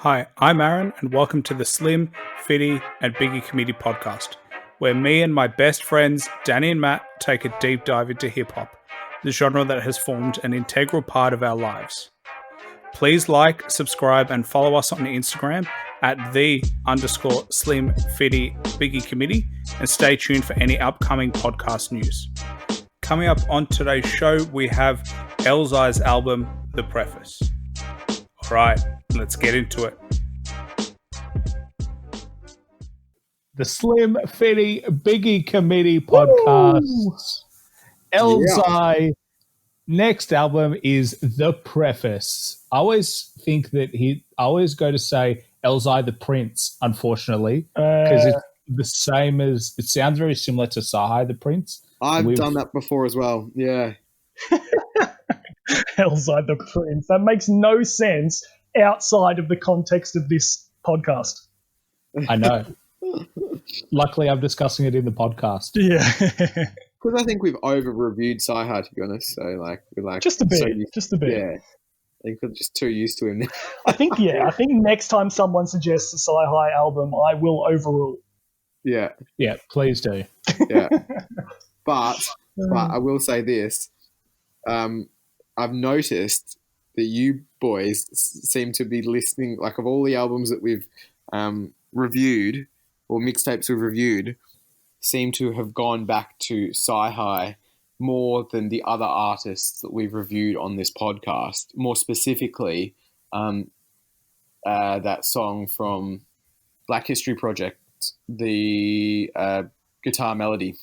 Hi, I'm Aaron, and welcome to the Slim, Fitty, and Biggie Committee podcast, where me and my best friends, Danny and Matt, take a deep dive into hip hop, the genre that has formed an integral part of our lives. Please like, subscribe, and follow us on Instagram at _Slim, Fitty, Biggie Committee, and stay tuned for any upcoming podcast news. Coming up on today's show, we have Elzhi's album, The Preface. All right, let's get into it. The Slim Fitty Biggie Committee podcast. Elzhi next album is The Preface. I always think that I always go to say Elzhi the Prince, unfortunately, because it's the same as, it sounds very similar to Sahai the Prince. I've done that before as well, yeah. Elzhi the Prince. That makes no sense outside of the context of this podcast. I know. Luckily, I'm discussing it in the podcast. Yeah. Because I think we've over-reviewed Sci-Hi, to be honest. So, we're just a bit. Yeah. I think we're just too used to him. I think next time someone suggests a Sci-Hi album, I will overrule. Yeah. Yeah, please do. Yeah. But I will say this. I've noticed that you boys seem to be listening, like, of all the albums that we've reviewed, or mixtapes we've reviewed, seem to have gone back to Sci-Hi more than the other artists that we've reviewed on this podcast. More specifically, that song from Black History Project, the guitar melody.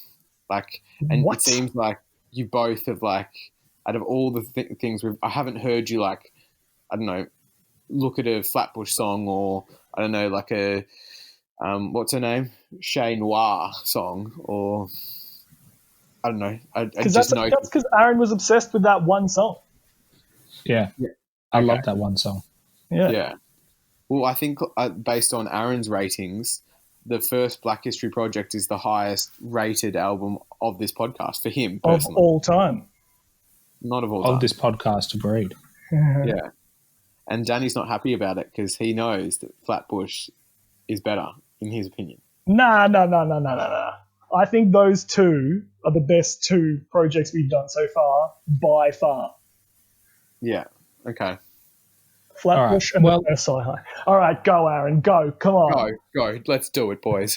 And what? It seems like you both have, out of all the things I haven't heard you, look at a Flatbush song, or I don't know, like a what's her name, Chez Noir song, or I don't know. I just know that's because Aaron was obsessed with that one song. Yeah. I love that one song. Yeah. Well, I think based on Aaron's ratings, the first Black History Project is the highest rated album of this podcast for him personally. Of all time. Not of all time. Of this podcast, agreed. Yeah. And Danny's not happy about it because he knows that Flatbush is better, in his opinion. Nah. I think those two are the best two projects we've done so far, by far. Yeah. Okay. Flatbush and the first Sci-Hi. All right, go, Aaron. Go. Come on. Go. Let's do it, boys.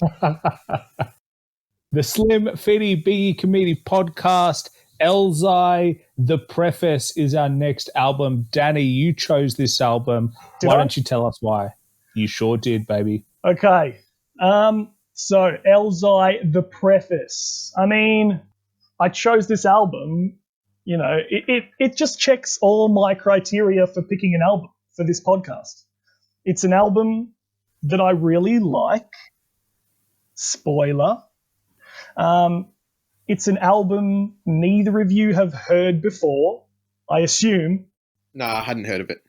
The Slim Fitty Biggie Committee podcast. Elzhi, The Preface is our next album. Danny, you chose this album. Why don't you tell us why? You sure did, baby. Okay. So Elzhi, The Preface. I mean, I chose this album, it just checks all my criteria for picking an album for this podcast. It's an album that I really like. Spoiler. It's an album neither of you have heard before, I assume. No, I hadn't heard of it.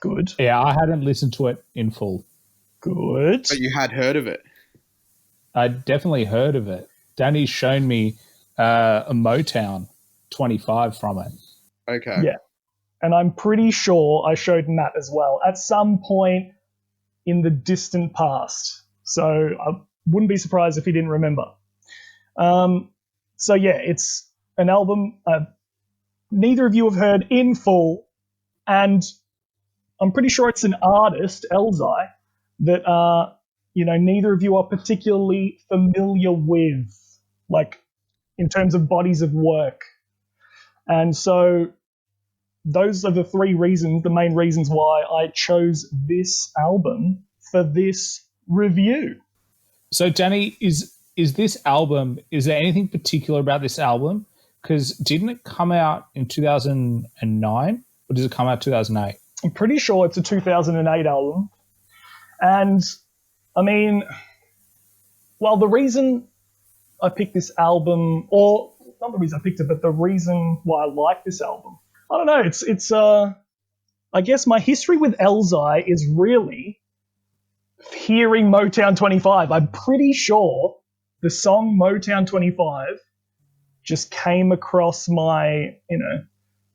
Good. Yeah, I hadn't listened to it in full. Good. But you had heard of it? I definitely heard of it. Danny's shown me a Motown 25 from it. Okay. Yeah. And I'm pretty sure I showed Matt as well at some point in the distant past. So I wouldn't be surprised if he didn't remember. It's an album neither of you have heard in full, and I'm pretty sure it's an artist, Elzhi, that neither of you are particularly familiar with, in terms of bodies of work. And so those are the main reasons why I chose this album for this review. So, Danny, is this album, is there anything particular about this album? Because didn't it come out in 2009, or does it come out 2008? I'm pretty sure it's a 2008 album. And, I mean, well, the reason I picked this album, or not the reason I picked it, but the reason why I like this album, I don't know, it's I guess my history with Elzhi is really hearing Motown 25. I'm pretty sure the song Motown 25 just came across my,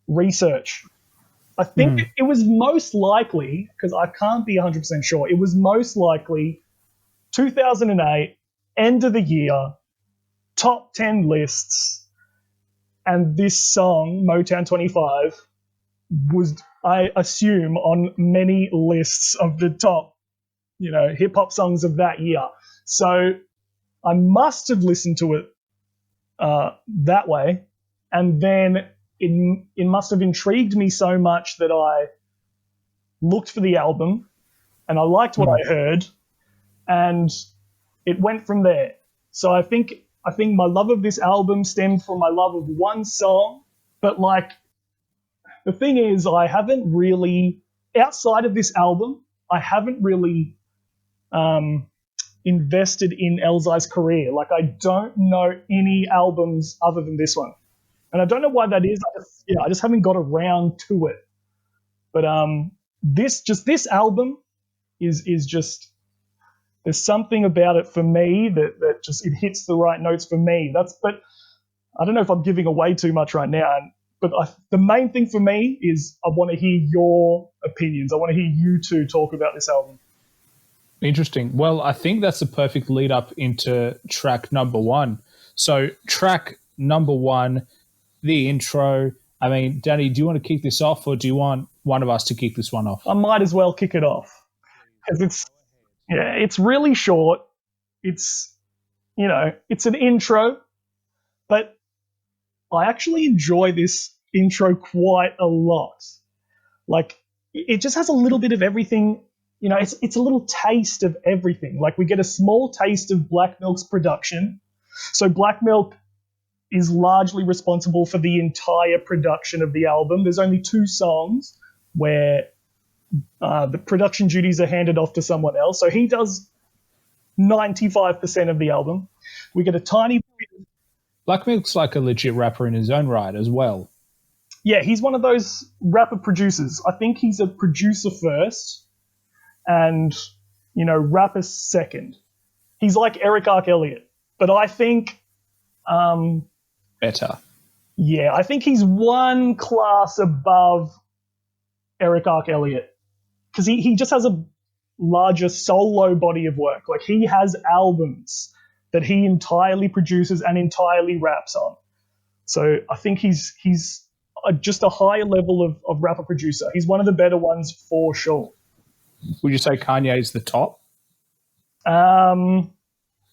research. I think it was most likely, because I can't be 100% sure, it was most likely 2008, end of the year, top 10 lists, and this song, Motown 25, was, I assume, on many lists of the top, hip-hop songs of that year. So I must have listened to it that way, and then it must have intrigued me so much that I looked for the album, and I liked what I heard, and it went from there. So I think my love of this album stemmed from my love of one song, but like the thing is, I haven't really, outside of this album, I haven't really invested in Elzhi's career. Like, I don't know any albums other than this one, and I don't know why that is. I just haven't got around to it. But this album is just, there's something about it for me that just, it hits the right notes for me. But I don't know if I'm giving away too much right now. But the main thing for me is I want to hear your opinions. I want to hear you two talk about this album. Interesting. Well, I think that's the perfect lead up into track number one. So track number one, the intro. I mean, Danny, do you want to kick this off, or do you want one of us to kick this one off? I might as well kick it off because it's really short. It's an intro, but I actually enjoy this intro quite a lot. Like, it just has a little bit of everything. It's a little taste of everything. Like, we get a small taste of Black Milk's production. So Black Milk is largely responsible for the entire production of the album. There's only 2 songs where the production duties are handed off to someone else. So he does 95% of the album. We get a tiny... Black Milk's like a legit rapper in his own right as well. Yeah, he's one of those rapper producers. I think he's a producer first and, rapper second. He's like Eric Ark Elliott. But I think... better. Yeah, I think he's one class above Eric Ark Elliott because he just has a larger solo body of work. Like, he has albums that he entirely produces and entirely raps on. So I think he's just a higher level of rapper producer. He's one of the better ones for sure. Would you say Kanye's the top?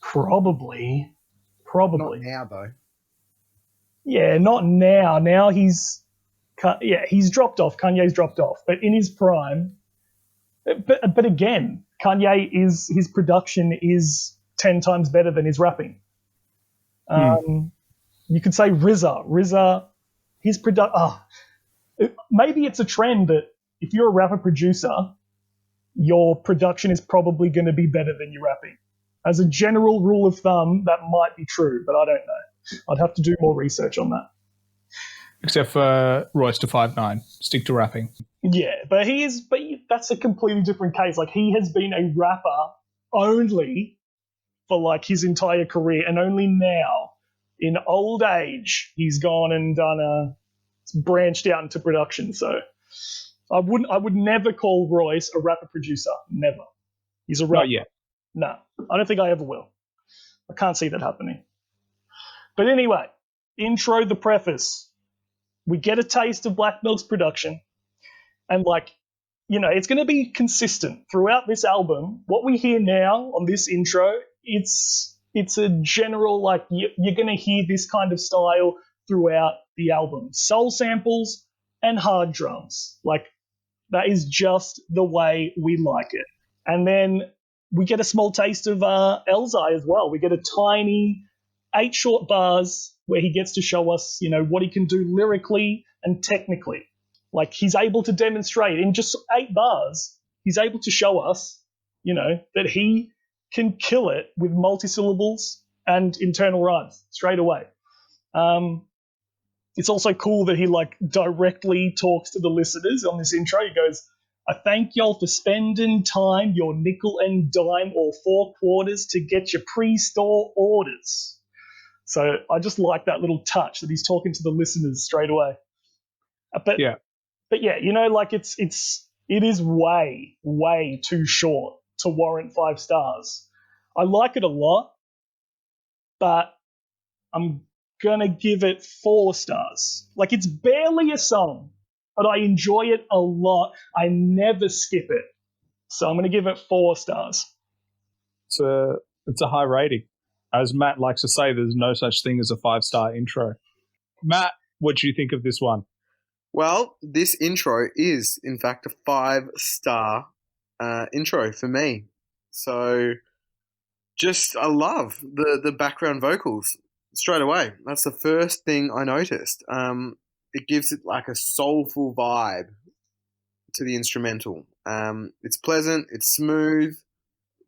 Probably. Not now, though. Yeah, not now. Now he's dropped off. Kanye's dropped off. But in his prime, but again, his production is 10 times better than his rapping. You could say RZA, his maybe it's a trend that if you're a rapper producer, your production is probably going to be better than your rapping. As a general rule of thumb, that might be true, but I don't know. I'd have to do more research on that. Except for Royce to 5'9", stick to rapping. Yeah, but that's a completely different case. Like, he has been a rapper only for like his entire career, and only now, in old age, he's gone and branched out into production. So I would never call Royce a rapper producer. Never. He's a rapper. Not yet. No, I don't think I ever will. I can't see that happening. But anyway, intro, the preface. We get a taste of Black Milk's production, and it's going to be consistent throughout this album. What we hear now on this intro, it's a general, like, you're going to hear this kind of style throughout the album. Soul samples and hard drums. Like, that is just the way we like it. And then we get a small taste of Elzhi as well. We get a tiny 8 short bars where he gets to show us, what he can do lyrically and technically. Like, he's able to demonstrate in just 8 bars, he's able to show us, that he can kill it with multisyllables and internal rhymes straight away. It's also cool that he directly talks to the listeners on this intro. He goes, "I thank y'all for spending time, your nickel and dime or 4 quarters to get your pre-store orders." So I just like that little touch that he's talking to the listeners straight away. But yeah, but yeah, like it is way too short to warrant 5 stars. I like it a lot, but I'm gonna give it 4 stars. Like, it's barely a song, but I enjoy it a lot. I never skip it, so I'm gonna give it 4 stars. It's a high rating. As Matt likes to say, there's no such thing as a 5-star intro. Matt, what do you think of this one? Well, this intro is, in fact, a 5-star intro for me. So, I love the background vocals straight away. That's the first thing I noticed. It gives it like a soulful vibe to the instrumental. It's pleasant, it's smooth,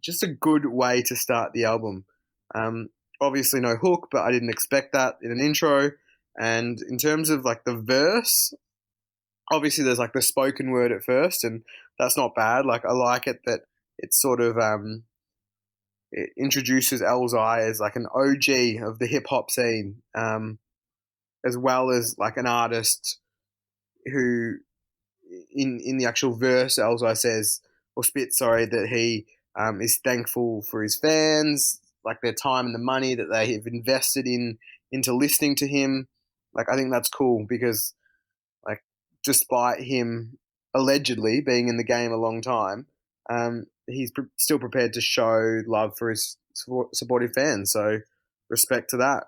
just a good way to start the album. Obviously no hook, but I didn't expect that in an intro. And in terms of like the verse, obviously there's like the spoken word at first, and that's not bad. Like, I like it that it sort of it introduces Elzhi as like an OG of the hip hop scene, as well as like an artist who, in the actual verse, Elzhi says or spits, sorry, that he is thankful for his fans, like their time and the money that they have invested into listening to him. Like, I think that's cool because, like, despite him allegedly being in the game a long time, he's still prepared to show love for his supportive fans. So, respect to that.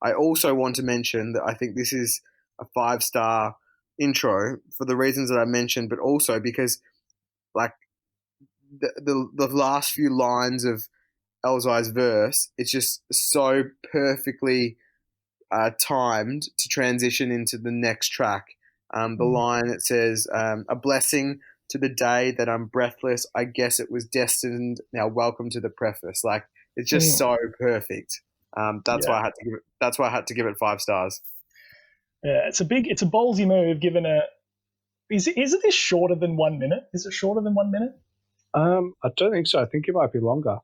I also want to mention that I think this is a 5-star intro for the reasons that I mentioned, but also because, like, the last few lines of Elzhi's verse, it's just so perfectly timed to transition into the next track. The line that says, "A blessing to the day that I'm breathless. I guess it was destined. Now welcome to the preface." Like, it's just so perfect. That's why I had to give it 5 stars. Yeah, it's a ballsy move. Given is this shorter than 1 minute? Is it shorter than 1 minute? I don't think so. I think it might be longer.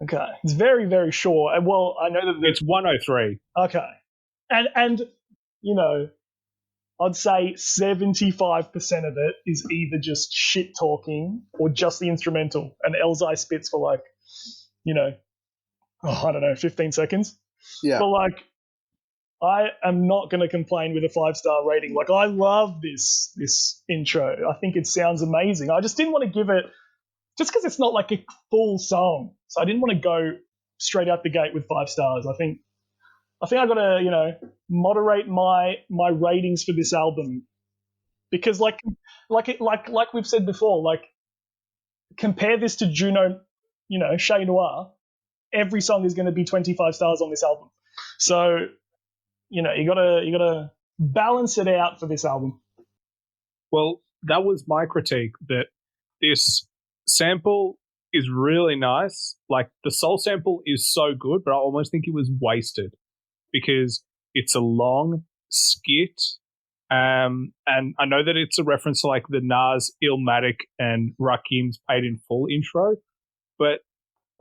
Okay, it's very, very short. And well, I know that it's 103. Okay, and you know, I'd say 75% of it is either just shit talking or just the instrumental. And Elzhi spits for like, I don't know, 15 seconds. Yeah. But like, I am not going to complain with a 5-star rating. Like, I love this intro. I think it sounds amazing. I just didn't want to give it, just because it's not like a full song. So I didn't want to go straight out the gate with 5 stars. I think I got to, moderate my ratings for this album, because like we've said before, like, compare this to Juno, Chez Noir. Every song is going to be 25 stars on this album. So, you gotta balance it out for this album. Well, that was my critique, that this sample is really nice. Like, the soul sample is so good, but I almost think it was wasted because it's a long skit. And I know that it's a reference to like the Nas, Illmatic, and Rakim's Paid in Full intro. But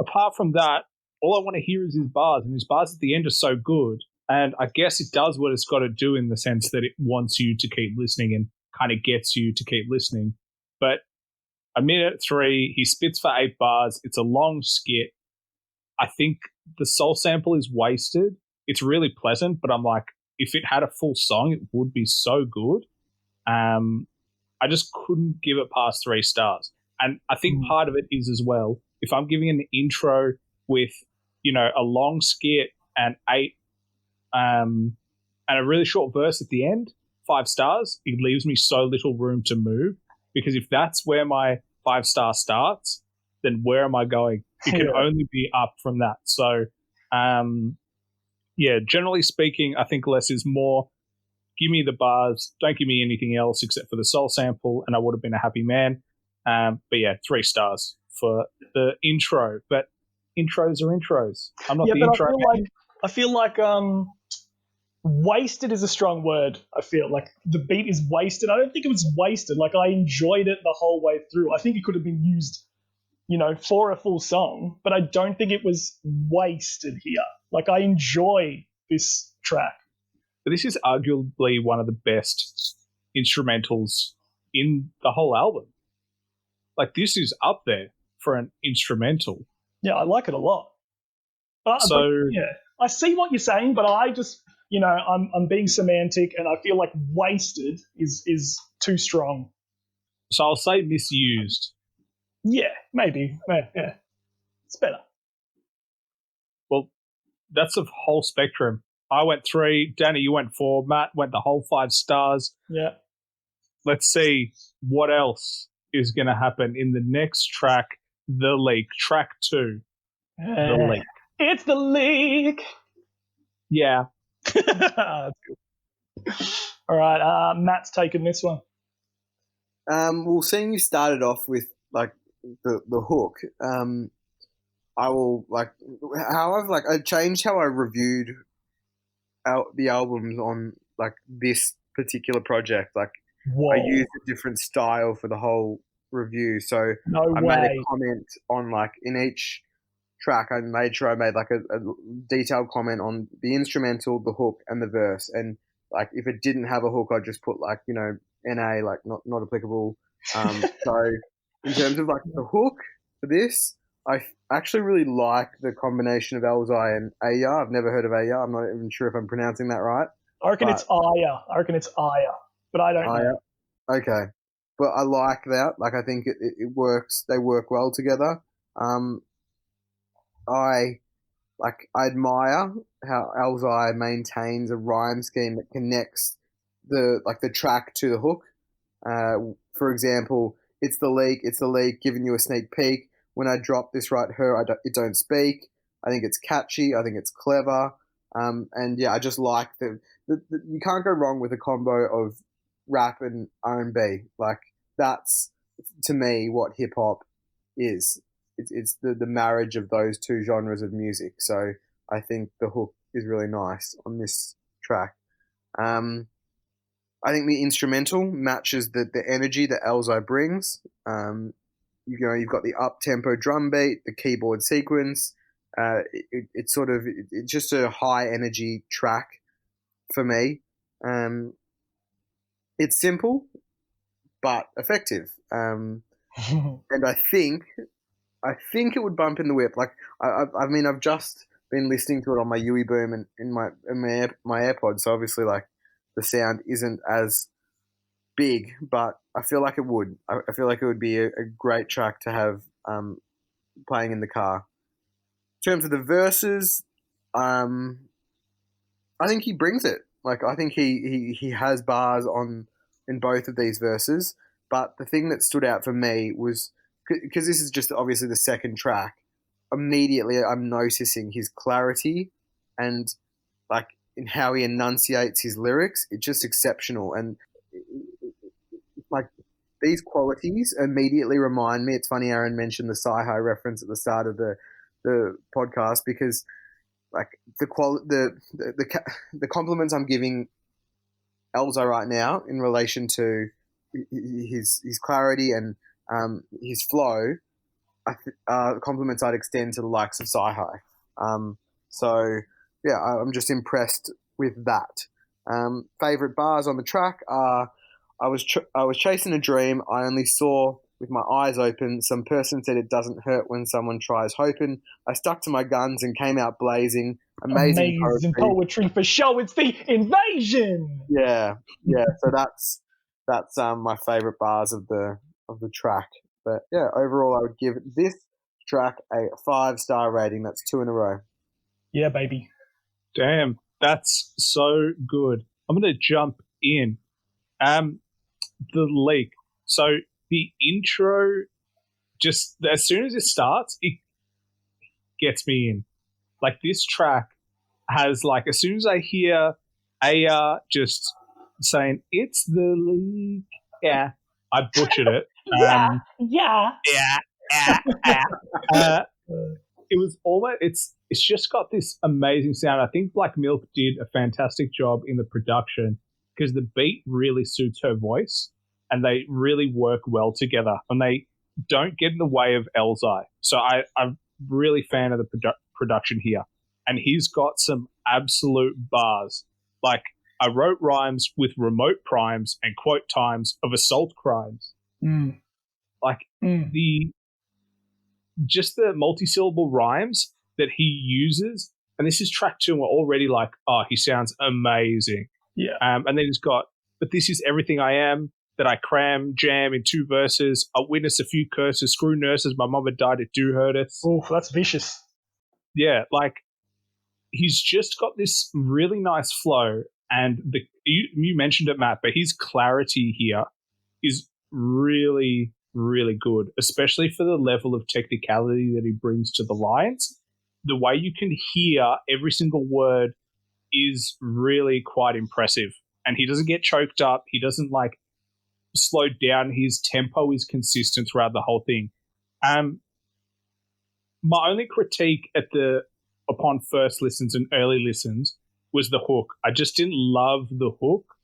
apart from that, all I want to hear is his bars, and his bars at the end are so good. And I guess it does what it's got to do in the sense that it wants you to keep listening and kind of gets you to keep listening. But a minute 3, he spits for 8 bars. It's a long skit. I think the soul sample is wasted. It's really pleasant, but I'm like, if it had a full song, it would be so good. I just couldn't give it past 3 stars. And I think part of it is as well, if I'm giving an intro with, a long skit and 8 and a really short verse at the end, 5 stars, it leaves me so little room to move, because if that's where my 5-star starts, then where am I going? It can only be up from that. So, generally speaking, I think less is more. Give me the bars, don't give me anything else except for the soul sample, and I would have been a happy man. But yeah, 3 stars for the intro. But intros are intros. I'm not the intro man. I feel like wasted is a strong word. I feel like the beat is wasted. I don't think it was wasted. Like, I enjoyed it the whole way through. I think it could have been used, for a full song, but I don't think it was wasted here. Like, I enjoy this track. But this is arguably one of the best instrumentals in the whole album. Like, this is up there for an instrumental. Yeah, I like it a lot. But yeah, I see what you're saying, but I just, I'm being semantic, and I feel like wasted is too strong. So I'll say misused. Yeah, maybe. Yeah. It's better. Well, that's a whole spectrum. I went 3. Danny, you went 4. Matt went the whole 5 stars. Yeah. Let's see what else is going to happen in the next track, The Leak. Track 2, The Leak. It's The Leak. Yeah. That's good. All right, Matt's taking this one. Well, seeing you started off with like the hook, I will I changed how I reviewed the albums on like this particular project. Like, Whoa. I used a different style for the whole review. So I made a comment on like in each track. I made sure I made like a detailed comment on the instrumental, the hook, and the verse. And like if it didn't have a hook, I'd just put like NA, like not applicable. So in terms of like the hook for this, I actually really like the combination of Elzhi and Aya. I've never heard of Aya. I'm not even sure if I'm pronouncing that right. I reckon it's Aya, but I don't know. Okay. But I like that. Like, I think it works. They work well together. I admire how Elzhi maintains a rhyme scheme that connects the track to the hook. For example, it's the leak, giving you a sneak peek. When I drop this right here, it don't speak. I think it's catchy. I think it's clever. And yeah, I just like you can't go wrong with a combo of rap and R&B. Like, that's, to me, what hip hop is. It's the marriage of those two genres of music. So I think the hook is really nice on this track. I think the instrumental matches the energy that Elzhi brings. You've got the up-tempo drum beat, the keyboard sequence. It's just a high-energy track for me. It's simple, but effective. And I think it would bump in the whip. Like, I've just been listening to it on my UE Boom and in my AirPods. So obviously, like, the sound isn't as big, but I feel like it would. I feel like it would be a great track to have playing in the car. In terms of the verses, I think he brings it. Like, I think he has bars in both of these verses. But the thing that stood out for me was, because this is just obviously the second track, immediately I'm noticing his clarity and like in how he enunciates his lyrics. It's just exceptional. And like, these qualities immediately remind me. It's funny Aaron mentioned the Sci-Hi reference at the start of the podcast, because like the compliments I'm giving Elzhi right now in relation to his clarity and his flow, compliments I'd extend to the likes of Sci-Hi. So yeah, I'm just impressed with that. Favorite bars on the track are, I was chasing a dream. I only saw with my eyes open. Some person said it doesn't hurt when someone tries hoping. I stuck to my guns and came out blazing. Amazing poetry for show. It's the invasion. Yeah. So that's my favorite bars of the track. But yeah, overall, I would give this track a 5-star rating. That's 2 in a row. Yeah, baby. Damn, that's so good. I'm going to jump in. The Leak. So the intro, just as soon as it starts, it gets me in. Like, this track has, like, as soon as I hear Aya just saying, "It's the Leak," yeah, I butchered it. It was almost, it's just got this amazing sound. I think Black Milk did a fantastic job in the production, because the beat really suits her voice and they really work well together and they don't get in the way of Elzhi. So I'm really a fan of the production here. And he's got some absolute bars. Like, I wrote rhymes with remote primes and quote times of assault crimes. Like just the multi-syllable rhymes that he uses, and this is track 2, and we're already like, oh, he sounds amazing. Yeah. And then he's got, but this is everything I am, that I jam in 2 verses. I witness a few curses, screw nurses, my mama died, it do hurt us. Oh, that's vicious. Yeah, like he's just got this really nice flow, and you mentioned it, Matt, but his clarity here is really, really good, especially for the level of technicality that he brings to the lines. The way you can hear every single word is really quite impressive. And he doesn't get choked up. He doesn't like slow down. His tempo is consistent throughout the whole thing. My only critique upon first listens and early listens was the hook. I just didn't love the hook.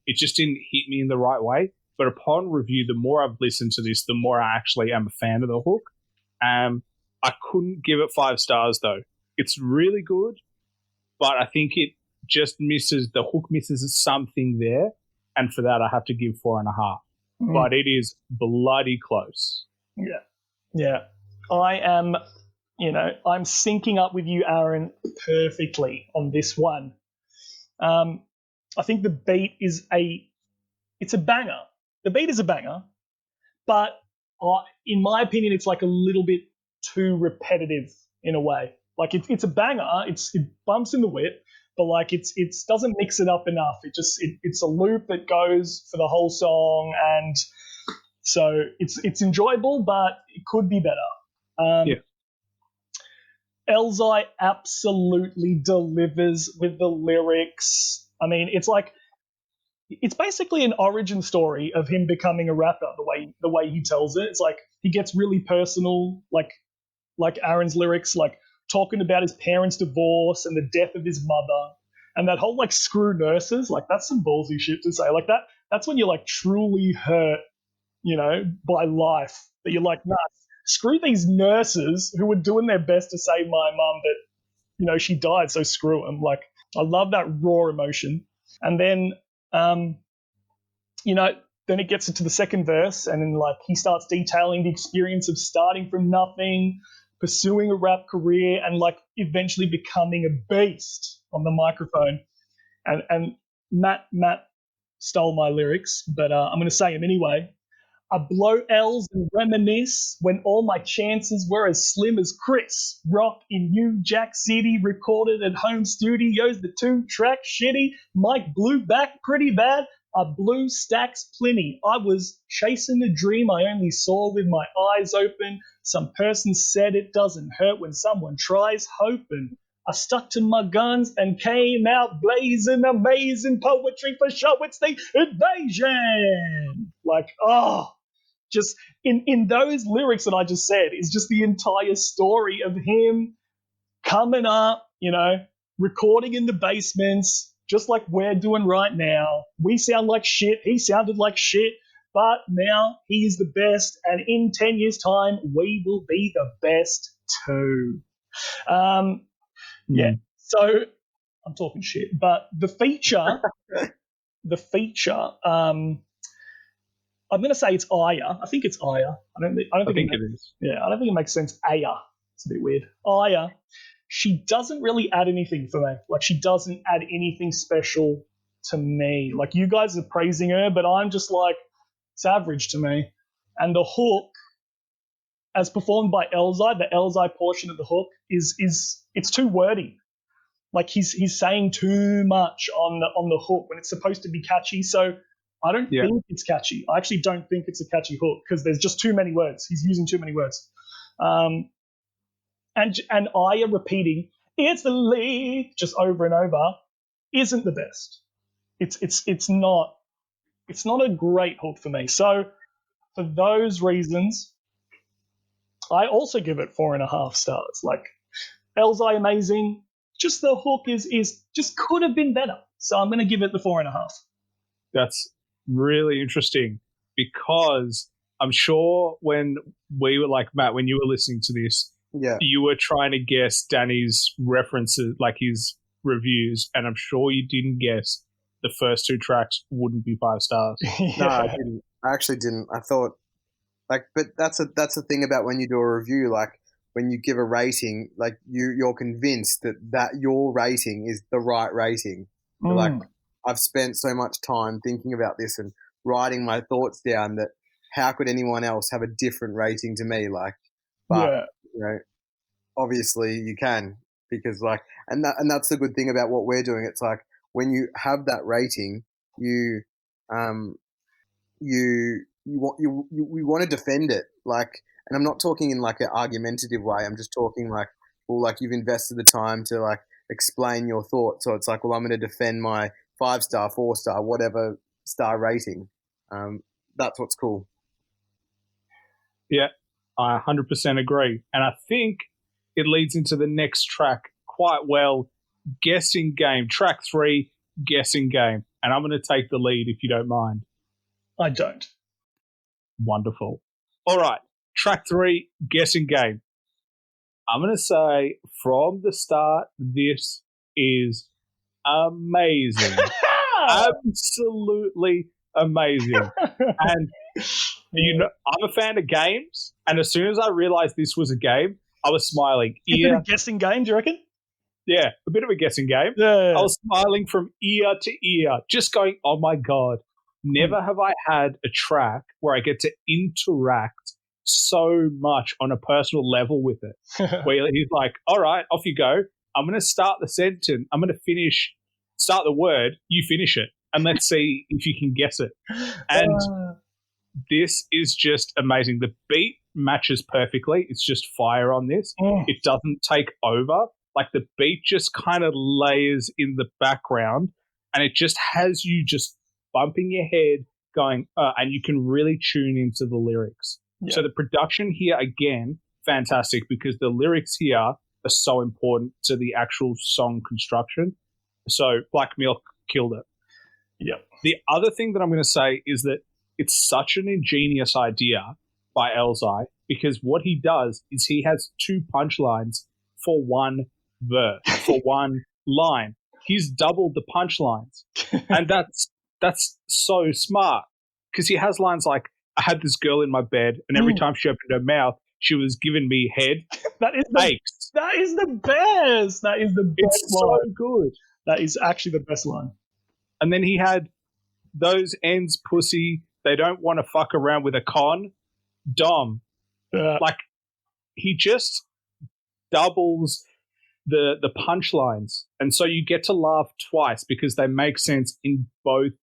It just didn't hit me in the right way. But upon review, the more I've listened to this, the more I actually am a fan of the hook. I couldn't give it 5 stars though. It's really good, but I think it just the hook misses something there. And for that, I have to give 4.5. But it is bloody close. Yeah. Yeah. I'm syncing up with you, Aaron, perfectly on this one. I think the beat is it's a banger. The beat is a banger, but in my opinion, it's like a little bit too repetitive in a way. Like it's a banger. It bumps in the whip, but like it doesn't mix it up enough. It's a loop that goes for the whole song, and so it's enjoyable, but it could be better. Elzhi absolutely delivers with the lyrics. I mean, it's basically an origin story of him becoming a rapper. The way he tells it, it's like he gets really personal, like Aaron's lyrics, like talking about his parents' divorce and the death of his mother, and that whole like screw nurses, like that's some ballsy shit to say. Like that's when you're like truly hurt, by life. That you're like, nah, screw these nurses who were doing their best to save my mum, but she died, so screw them. Like I love that raw emotion, and then then it gets into the second verse, and then like he starts detailing the experience of starting from nothing, pursuing a rap career, and like eventually becoming a beast on the microphone. And Matt stole my lyrics, but I'm going to say them anyway. I blow L's and reminisce when all my chances were as slim as Chris. Rock in New Jack City, recorded at home studios, the 2-track shitty. Mike blew back pretty bad. I blew stacks plenty. I was chasing a dream I only saw with my eyes open. Some person said it doesn't hurt when someone tries hoping. I stuck to my guns and came out blazing. Amazing poetry for show. It's the invasion. Like, just in those lyrics that I just said is just the entire story of him coming up, recording in the basements, just like we're doing right now. We sound like shit. He sounded like shit, but now he is the best, and in 10 years' time, we will be the best too. Yeah. So I'm talking shit, but the feature, I'm going to say it's Aya. I think it's Aya. I don't think it is. Yeah, I don't think it makes sense. Aya. It's a bit weird. Aya. She doesn't really add anything for me. Like, she doesn't add anything special to me. Like, you guys are praising her, but I'm just like, it's average to me. And the hook, as performed by Elzhi, the Elzhi portion of the hook it's too wordy. Like, he's saying too much on the hook when it's supposed to be catchy. So I don't think it's catchy. I actually don't think it's a catchy hook because there's just too many words. He's using too many words. And Aya repeating "it's the lead" just over and over isn't the best. It's not a great hook for me. So for those reasons, I also give it 4.5 stars. Like, Elzhi amazing, just the hook is just could have been better. So I'm going to give it the 4.5. That's really interesting, because I'm sure when we were like, Matt, when you were listening to this, you were trying to guess Danny's references, like his reviews, and I'm sure you didn't guess the first 2 tracks wouldn't be 5 stars. No, I didn't. I actually didn't. I thought, like, but that's the thing about when you do a review, like when you give a rating, like you're convinced that your rating is the right rating. You're like, I've spent so much time thinking about this and writing my thoughts down that how could anyone else have a different rating to me? Like, but you know, obviously you can, because like, and that's the good thing about what we're doing. It's like when you have that rating, we want to defend it, like, and I'm not talking in like an argumentative way. I'm just talking like, well, like you've invested the time to like explain your thoughts. So it's like, well, I'm going to defend my 5-star, 4-star, whatever star rating. That's what's cool. Yeah, I 100% agree. And I think it leads into the next track quite well. Guessing game. Track 3, guessing game. And I'm going to take the lead if you don't mind. I don't. Wonderful. All right. Track 3, guessing game. I'm going to say from the start, this is amazing. Absolutely amazing. And you know, I'm a fan of games, and as soon as I realized this was a game, I was smiling. Is it a guessing game, do you reckon? Yeah, a bit of a guessing game. Yeah. I was smiling from ear to ear, just going, oh my God, never have I had a track where I get to interact so much on a personal level with it. Where he's like, all right, off you go. I'm going to start the sentence. I'm going to start the word, you finish it, and let's see if you can guess it. And this is just amazing. The beat matches perfectly. It's just fire on this. It doesn't take over. Like the beat just kind of layers in the background, and it just has you just bumping your head going, and you can really tune into the lyrics. Yeah. So the production here, again, fantastic, because the lyrics here are so important to the actual song construction. So Black Milk killed it. Yeah. The other thing that I'm going to say is that it's such an ingenious idea by Elzhi, because what he does is he has 2 punchlines for one verse, for one line. He's doubled the punchlines. And that's so smart, because he has lines like, I had this girl in my bed, and every time she opened her mouth, she was giving me head aches. That is the best. That is the best it's line. So good. That is actually the best line. And then he had those ends pussy, they don't want to fuck around with a con. Dom. Like, he just doubles the punchlines. And so you get to laugh twice because they make sense in both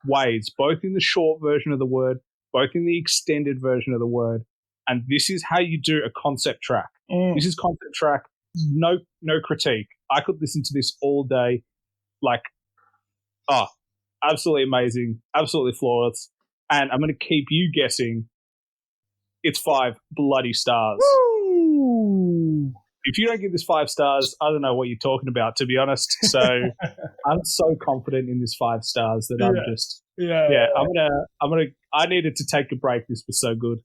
ways, both in the short version of the word, both in the extended version of the word. And this is how you do a concept track. This is concept track, no critique. I could listen to this all day. Like, absolutely amazing, absolutely flawless. And I'm going to keep you guessing. It's 5 bloody stars. Woo! If you don't give this 5 stars, I don't know what you're talking about, to be honest. So I'm so confident in this 5 stars that I'm just I needed to take a break. This was so good.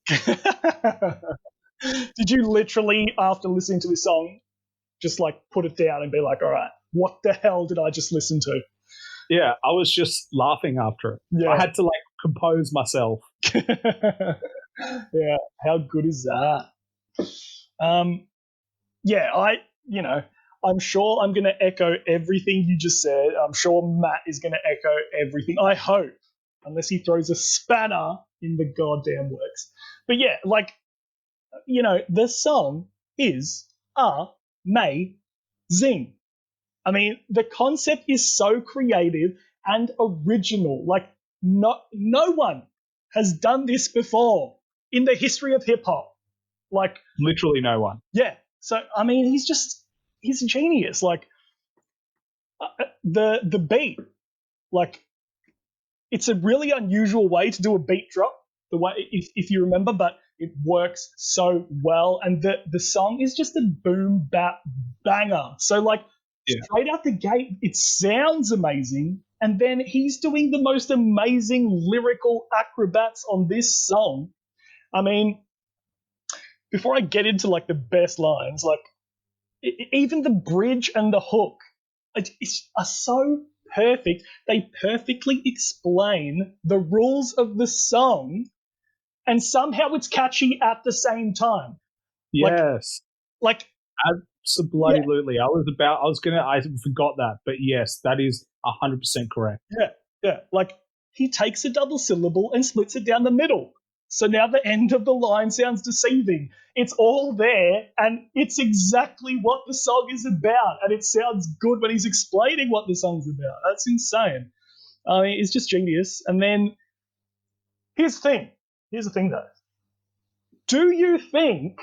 Did you literally, after listening to this song, just like put it down and be like, all right, what the hell did I just listen to? Yeah, I was just laughing after it. Yeah. I had to like compose myself. Yeah, how good is that? I'm sure I'm going to echo everything you just said. I'm sure Matt is going to echo everything. I hope, unless he throws a spanner in the goddamn works. But yeah, like, the song is amazing. I mean, the concept is so creative and original. Like, no one has done this before in the history of hip hop. Like, literally no one. Yeah. So, I mean, he's a genius. Like, the beat, like, it's a really unusual way to do a beat drop, the way, if you remember, but it works so well. And the song is just a boom bap banger. So, like, straight out the gate, it sounds amazing. And then he's doing the most amazing lyrical acrobats on this song. I mean, before I get into, like, the best lines, like, even the bridge and the hook are so perfect. They perfectly explain the rules of the song, and somehow it's catchy at the same time. Yes. Like Absolutely. I forgot that, but yes, that is 100% correct. Yeah. Like, he takes a double syllable and splits it down the middle. So now the end of the line sounds deceiving. It's all there, and it's exactly what the song is about, and it sounds good when he's explaining what the song's about. That's insane. I mean, it's just genius. And then here's the thing, though. Do you think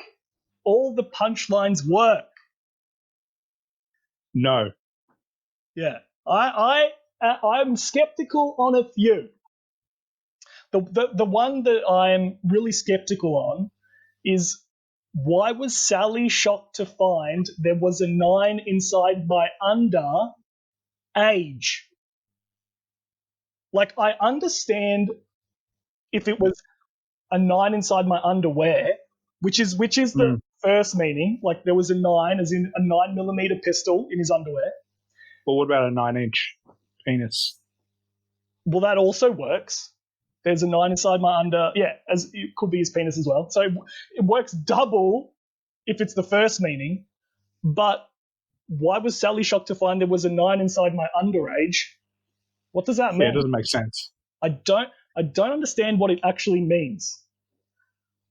all the punchlines work? No. Yeah, I'm skeptical on a few. The one that I'm really skeptical on is, why was Sally shocked to find there was a 9 inside my under age? Like, I understand if it was a 9 inside my underwear, which is the first meaning. Like, there was a 9, as in a 9mm pistol in his underwear. But what about a 9-inch penis? Well, that also works. There's a 9 inside my under. Yeah, as it could be his penis as well. So it works double if it's the first meaning. But why was Sally shocked to find there was a 9 inside my underage? What does that mean? Yeah, it doesn't make sense. I don't understand what it actually means.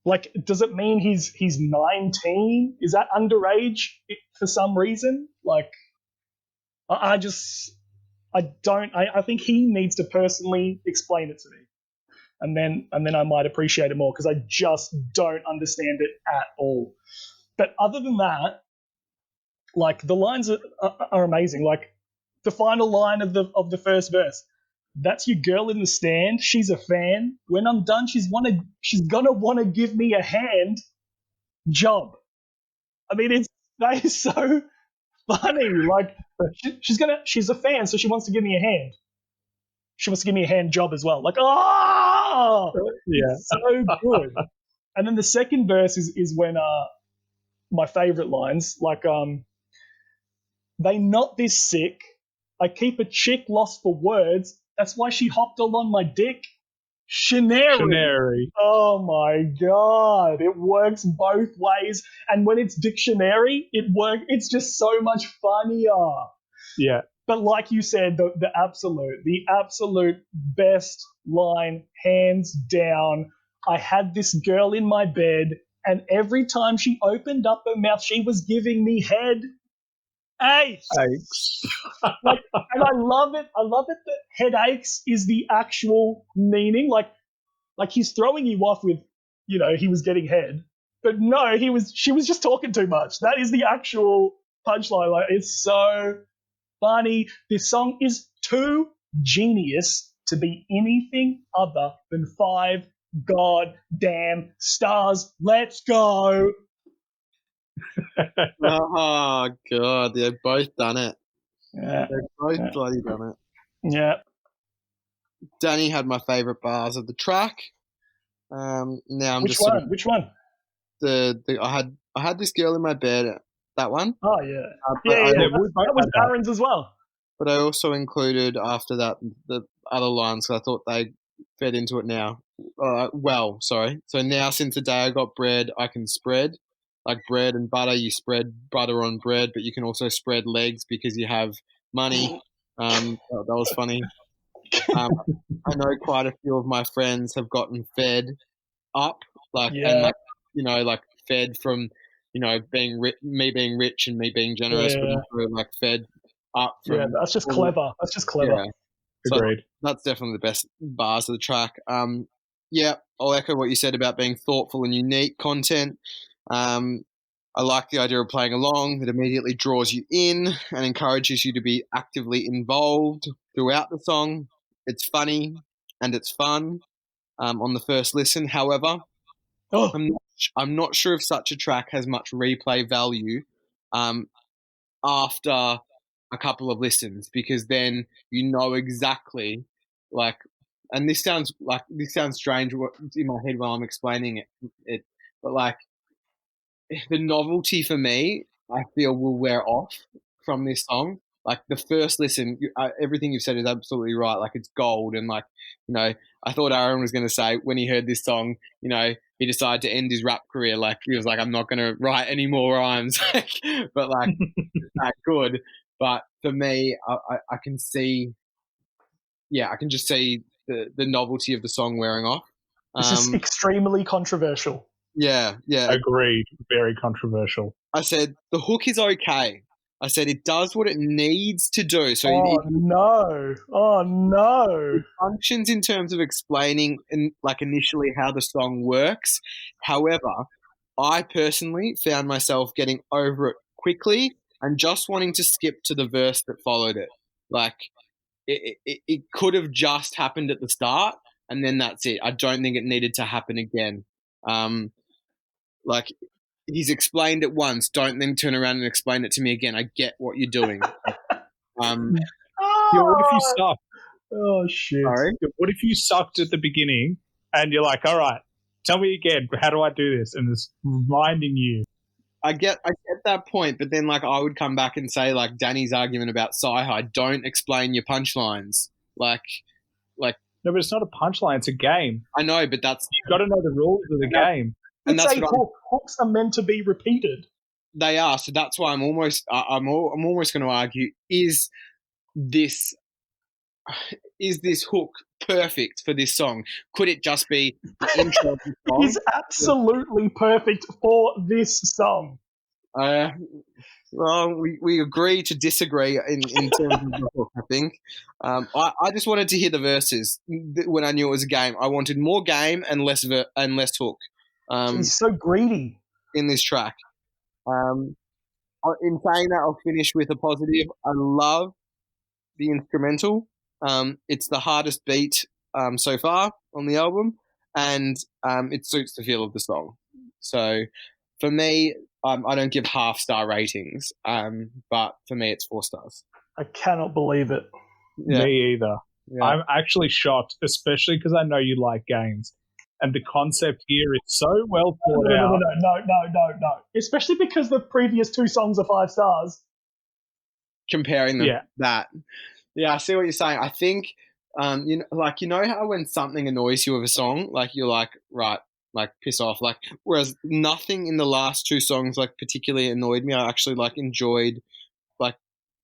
Like, does it mean he's 19? Is that underage for some reason? Like, I think he needs to personally explain it to me. And then I might appreciate it more, because I just don't understand it at all. But other than that, like, the lines are amazing. Like, the final line of the first verse, "That's your girl in the stand. She's a fan. When I'm done, she's gonna want to give me a hand job." I mean, that is so funny. Like, she's a fan, so she wants to give me a hand. She wants to give me a hand job as well. Like, yeah, it's so good. And then the second verse is when my favorite lines, like, "They not this sick. I keep a chick lost for words. That's why she hopped all on my dick. Shinary." Oh my god, it works both ways. And when it's dictionary, it's just so much funnier. Yeah. But like you said, the absolute best line, hands down. "I had this girl in my bed, and every time she opened up her mouth, she was giving me head." Aches. Like, and I love it. I love it that headaches is the actual meaning. Like he's throwing you off with, he was getting head, but no, she was just talking too much. That is the actual punchline. Like, it's so funny. This song is too genius to be anything other than 5 goddamn stars. Let's go. Oh god, they've both done it. Yeah, they've both bloody done it. Yeah. Danny had my favorite bars of the track. Now I'm Which one? Which one? I had this girl in my bed. That one. Oh yeah. That was Aaron's as well. But I also included after that the other lines, because I thought they fed into it now. Sorry. So now, since the day I got bread, I can spread. Like bread and butter, you spread butter on bread, but you can also spread legs because you have money. That was funny. I know quite a few of my friends have gotten fed up, and fed from, being me being rich and me being generous, but also like fed up from. That's just clever. That's just clever. Yeah. Agreed. So that's definitely the best bars of the track. I'll echo what you said about being thoughtful and unique content. I like the idea of playing along. It immediately draws you in and encourages you to be actively involved throughout the song. It's funny and it's fun on the first listen. However, I'm not sure if such a track has much replay value after a couple of listens, because then you know exactly, and this sounds strange in my head while I'm explaining it, but like, the novelty for me, I feel, will wear off from this song. like the first listen, everything you've said is absolutely right. Like it's gold, and like I thought Aaron was going to say when he heard this song, he decided to end his rap career. Like he was like, I'm not going to write any more rhymes. But like it's that good. But for me, I can see, I can just see the novelty of the song wearing off. This is extremely controversial. Yeah. Agreed. Very controversial. I said the hook is okay. I said it does what it needs to do. So no! It functions in terms of explaining initially how the song works. However, I personally found myself getting over it quickly and just wanting to skip to the verse that followed it. Like it could have just happened at the start, and then that's it. I don't think it needed to happen again. Like he's explained it once. Don't then turn around and explain it to me again. I get what you're doing. What if you sucked? Oh shit! Sorry? What if you sucked at the beginning and you're like, all right, tell me again. How do I do this? And it's reminding you. I get that point, but then like I would come back and say like Danny's argument about sci-hi. Don't explain your punchlines. Like. No, but it's not a punchline. It's a game. I know, but you've got to know the rules of the game. It's a hook. Hooks are meant to be repeated. They are, so that's why I'm almost going to argue: is this hook perfect for this song? Could it just be the intro of the song? It is absolutely perfect for this song. Well, we agree to disagree in terms of the hook, I think. I just wanted to hear the verses when I knew it was a game. I wanted more game and less hook. He's so greedy in this track. In saying that, I'll finish with a positive. I love the instrumental. It's the hardest beat so far on the album, and it suits the feel of the song. So for me, I don't give half-star ratings, but for me it's 4 stars. I cannot believe it. Yeah. Me either. Yeah. I'm actually shocked, especially because I know you like games. And the concept here is so well thought out. No. Especially because the previous 2 songs are 5 stars. Comparing them, that. Yeah, I see what you're saying. I think, how when something annoys you with a song, like you're like, right, like piss off. Like, whereas nothing in the last 2 songs like particularly annoyed me. I actually like enjoyed like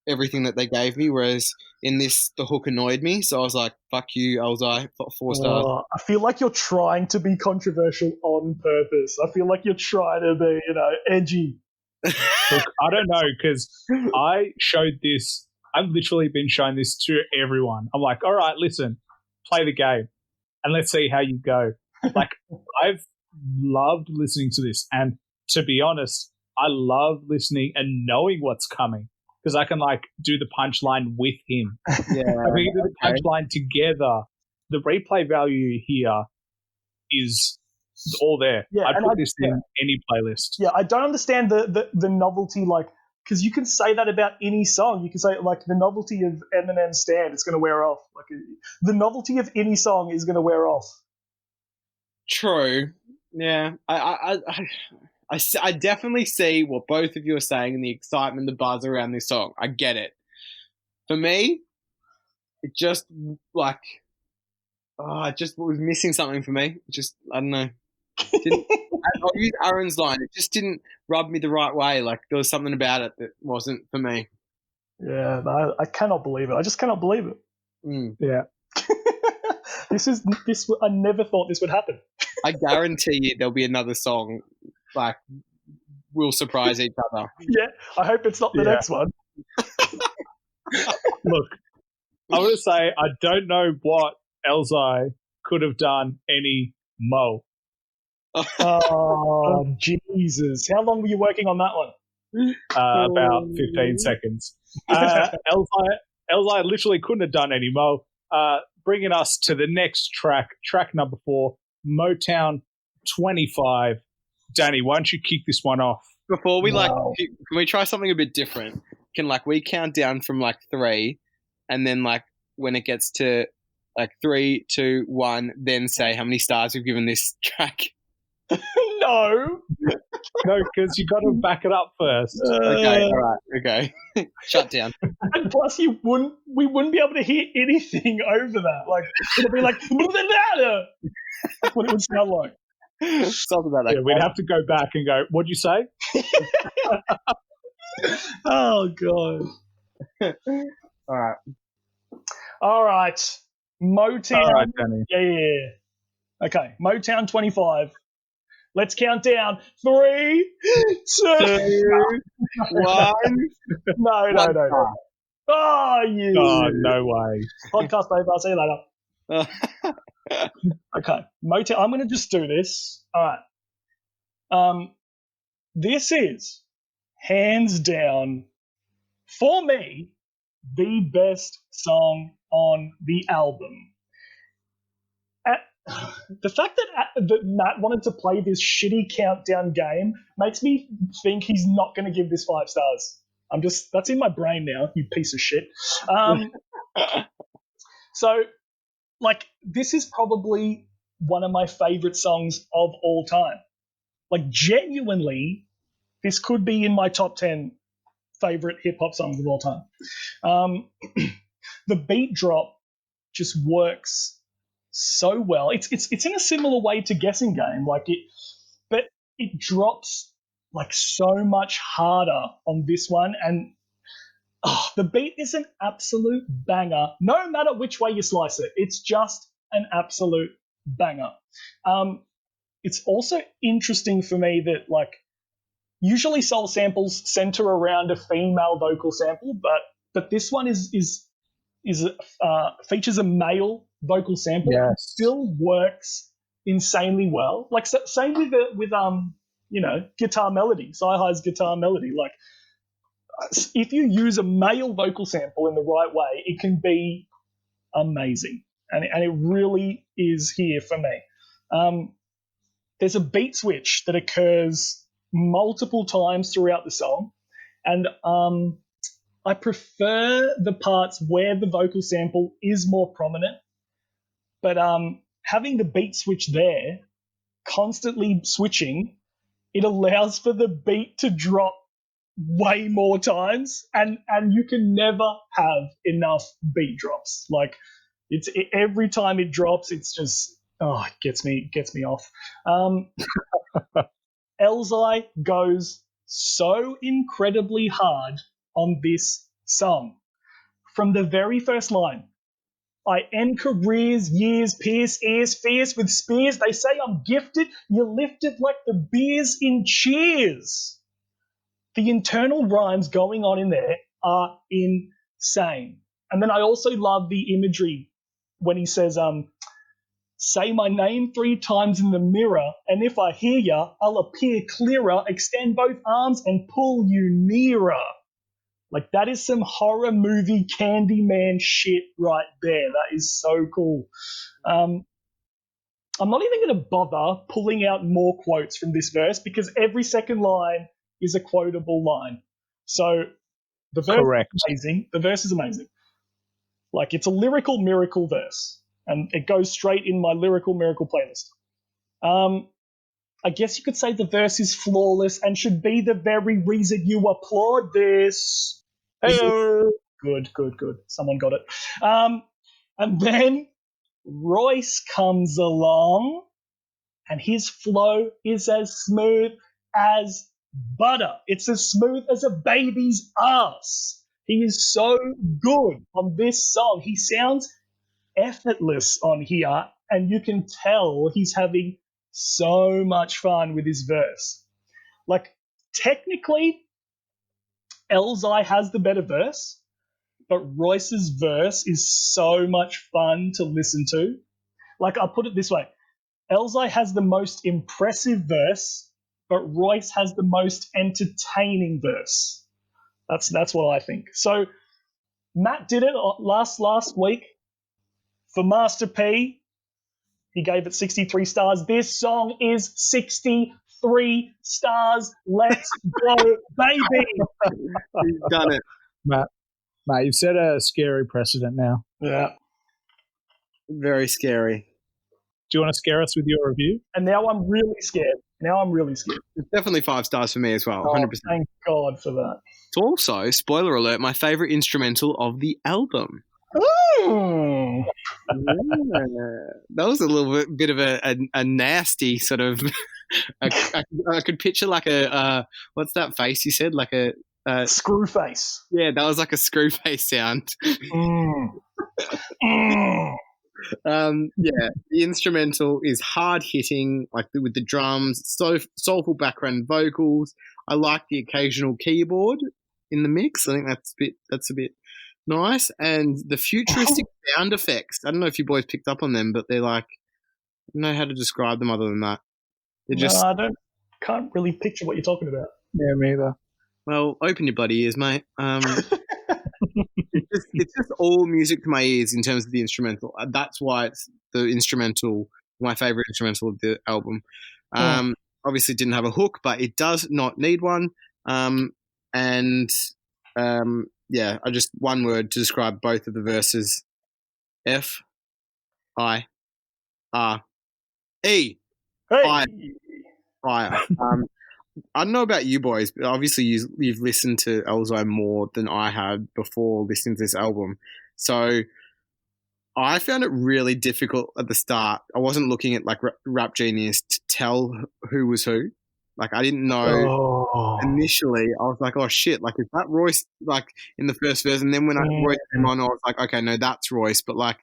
everything that they gave me. Whereas in this, the hook annoyed me. So I was like, fuck you, Elzhi, 4 stars. I feel like you're trying to be controversial on purpose. I feel like you're trying to be, edgy. Look, I don't know, because I showed this. I've literally been showing this to everyone. I'm like, all right, listen, play the game, and let's see how you go. Like, I've loved listening to this, and to be honest, I love listening and knowing what's coming. Because I can do the punchline with him. Yeah, we can do the punchline together. The replay value here is all there. Yeah, I'd put this in any playlist. Yeah, I don't understand the novelty, because you can say that about any song. You can say the novelty of Eminem's Stand, it's going to wear off. The novelty of any song is going to wear off. True. Yeah, I definitely see what both of you are saying and the excitement, the buzz around this song. I get it. For me, it just it just was missing something for me. Just, I don't know. I'll use Aaron's line. It just didn't rub me the right way. Like there was something about it that wasn't for me. Yeah, I cannot believe it. I just cannot believe it. Yeah. I never thought this would happen. I guarantee you there'll be another song we'll surprise each other. Yeah, I hope it's not the next one. Look, I want to say I don't know what Elzhi could have done any more. Oh, Jesus. How long were you working on that one? About 15 seconds. Elzhi literally couldn't have done any more. Bringing us to the next track number 4, Motown 25. Danny, why don't you kick this one off? Before we can we try something a bit different? Can we count down from 3, and then when it gets to 3, 2, 1, then say how many stars we've given this track? No. No, because you got to back it up first. Okay, all right, okay. Shut down. And plus, we wouldn't be able to hear anything over that. Like, it'll be like, that's what it would sound like. Something about that. Yeah, we'd have to go back and go, what'd you say? Oh, God. All right. Motown. All right, Danny. Yeah. Okay, Motown 25. Let's count down. 3, 2, 1. No. Oh, you. Oh, no way. Podcast over. I'll see you later. Okay, Motown. I'm going to just do this. All right. This is hands down for me the best song on the album. The fact that Matt wanted to play this shitty countdown game makes me think he's not going to give this 5 stars. That's in my brain now, you piece of shit. So, like, this is probably one of my favorite songs of all time. Like, genuinely, this could be in my top 10 favorite hip hop songs of all time. The beat drop just works so well. It's in a similar way to Guessing Game, but it drops like so much harder on this one, and the beat is an absolute banger. No matter which way you slice it, it's just an absolute banger. It's also interesting for me that, like, usually soul samples center around a female vocal sample, but this one features a male vocal sample. Yes. It still works insanely well. Like, same with guitar melody, Sci-Hi's guitar melody. Like, if you use a male vocal sample in the right way, it can be amazing, and it really is here for me. There's a beat switch that occurs multiple times throughout the song, and I prefer the parts where the vocal sample is more prominent, but having the beat switch there, constantly switching, it allows for the beat to drop way more times, and you can never have enough beat drops. Like, every time it drops, it's just it gets me off. Elzhi goes so incredibly hard on this song. From the very first line, I end careers, years, pierce, ears, fierce with spears. They say I'm gifted, you're lifted like the beers in Cheers. The internal rhymes going on in there are insane. And then I also love the imagery when he says, say my name 3 times in the mirror, and if I hear ya, I'll appear clearer, extend both arms and pull you nearer. Like, that is some horror movie Candyman shit right there. That is so cool. I'm not even going to bother pulling out more quotes from this verse, because every second line is a quotable line. So the verse is amazing. The verse is amazing. Like, it's a lyrical miracle verse, and it goes straight in my lyrical miracle playlist. I guess you could say the verse is flawless and should be the very reason you applaud this. Hello. Good. Someone got it. And then Royce comes along, and his flow is as smooth as butter. It's as smooth as a baby's ass. He is so good on this song. He sounds effortless on here, and you can tell he's having so much fun with his verse. Like, technically, Elzhi has the better verse, but Royce's verse is so much fun to listen to. Like, I'll put it this way. Elzhi has the most impressive verse, but Royce has the most entertaining verse. That's what I think. So Matt did it last week for Master P. He gave it 63 stars. This song is 63 stars. Let's go, baby. He's done it. Matt, you've set a scary precedent now. Yeah. Very scary. Do you want to scare us with your review? And now I'm really scared. Now I'm really scared. It's definitely 5 stars for me as well, 100%. Thank God for that. It's also, spoiler alert, my favourite instrumental of the album. Ooh. That was a little bit of a nasty sort of. I could picture like a what's that face you said, like a Screw face. Yeah, that was like a screw face sound. Yeah, the instrumental is hard hitting, like with the drums, so soulful background vocals. I like the occasional keyboard in the mix. I think that's a bit nice, and the futuristic sound effects. I don't know if you boys picked up on them, but they're like, I don't know how to describe them other than that. They're just. No, can't really picture what you're talking about. Yeah, me either. Well, open your bloody ears, mate. It's just all music to my ears in terms of the instrumental. That's why it's the instrumental, my favorite instrumental of the album. Obviously, didn't have a hook, but it does not need one. Yeah, I just one word to describe both of the verses: F-I-R-E. Hey. Fire. I don't know about you boys, but obviously you've listened to Elzhi more than I had before listening to this album. So I found it really difficult at the start. I wasn't looking at like Rap Genius to tell who was who. Like I didn't know initially. I was like, oh shit, like is that Royce like in the first verse? And then when Royce came on, I was like, okay, no, that's Royce. But like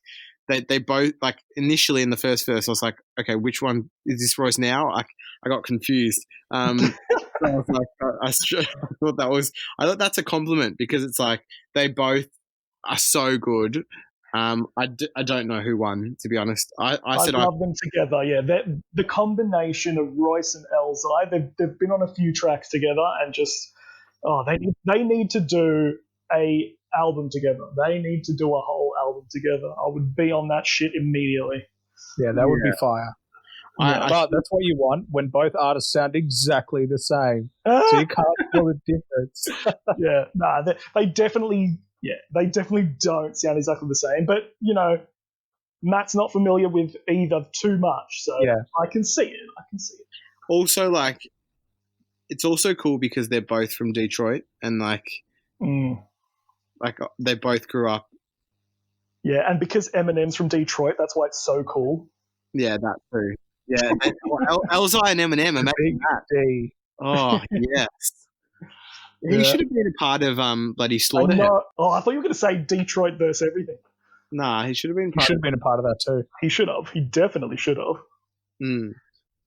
they both like initially in the first verse, I was like, okay, which one is this Royce now? I got confused. So I was like, I thought that's a compliment because it's like they both are so good. I don't know who won, to be honest. I love them together. Yeah, the combination of Royce and Elzhi, they've been on a few tracks together, and just they need to do a album together. They need to do a whole album together. I would be on that shit immediately. Yeah, that would be fire. But that's what you want when both artists sound exactly the same, so you can't tell the difference. They definitely don't sound exactly the same. But Matt's not familiar with either too much, so I can see it. Also, like, it's also cool because they're both from Detroit, and like they both grew up. Yeah, and because Eminem's from Detroit, that's why it's so cool. Yeah, that too. Yeah, Elzhi and Eminem are making that. Oh, yes. He should have been a part of bloody Slaughterhouse. I thought you were going to say Detroit versus everything. Nah, he should have been. He should have been a part of that too. He should have. He definitely should have.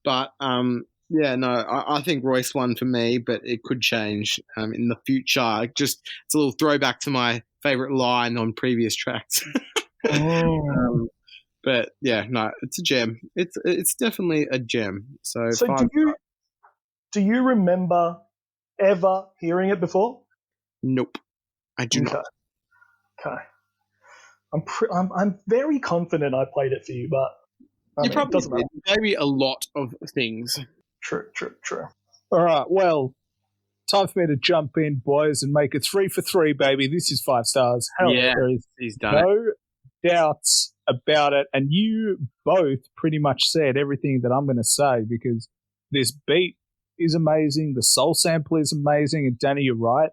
But I think Royce won for me, but it could change in the future. It's a little throwback to my favorite line on previous tracks. But yeah, no, it's a gem. It's definitely a gem. So do you remember ever hearing it before? Nope, I do not. Okay. I'm very confident I played it for you, but you probably doesn't matter. Maybe a lot of things. True. All right, well, time for me to jump in, boys, and make it 3 for 3, baby. This is 5 stars. He's done no doubts about it, and you both pretty much said everything that I'm going to say because this beat is amazing, the soul sample is amazing, and Danny, you're right.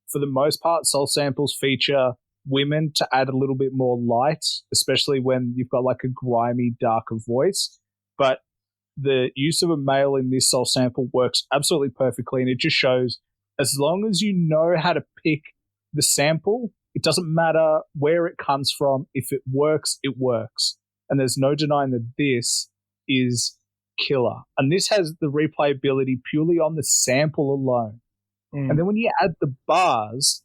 For the most part, soul samples feature women to add a little bit more light, especially when you've got like a grimy, darker voice. But the use of a male in this soul sample works absolutely perfectly, and it just shows as long as you know how to pick the sample, it doesn't matter where it comes from. If it works, it works. And there's no denying that this is killer. And this has the replayability purely on the sample alone. And then when you add the bars,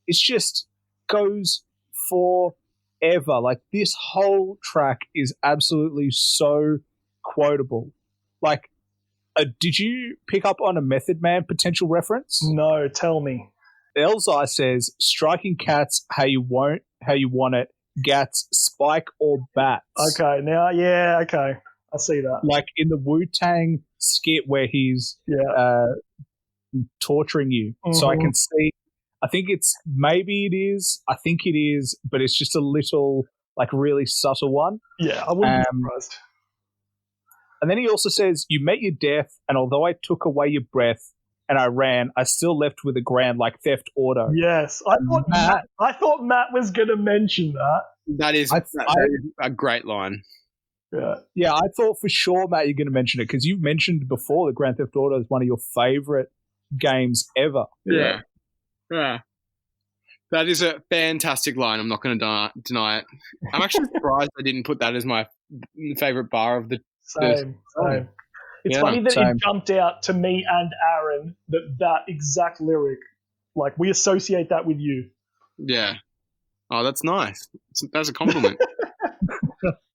it just goes forever. Like, this whole track is absolutely so quotable. Like, did you pick up on a Method Man potential reference? No, tell me. Elzhi says, striking cats how you want it, gats, spike or bats. Okay, okay. I see that. Like in the Wu-Tang skit where he's torturing you. So I can see, I think it is, but it's just a little, like, really subtle one. Yeah, I wouldn't be surprised. And then he also says, "You met your death, and although I took away your breath and I ran, I still left with a grand like theft auto." Yes, I thought Matt was going to mention that. That is a great line. Yeah, I thought for sure, Matt, you're going to mention it because you've mentioned before that Grand Theft Auto is one of your favorite games ever. Yeah. That is a fantastic line. I'm not going to deny it. I'm actually surprised I didn't put that as my favorite bar of the. Same. It's funny that it jumped out to me and Aaron that exact lyric, like we associate that with you. Yeah. Oh, that's nice. That's a compliment.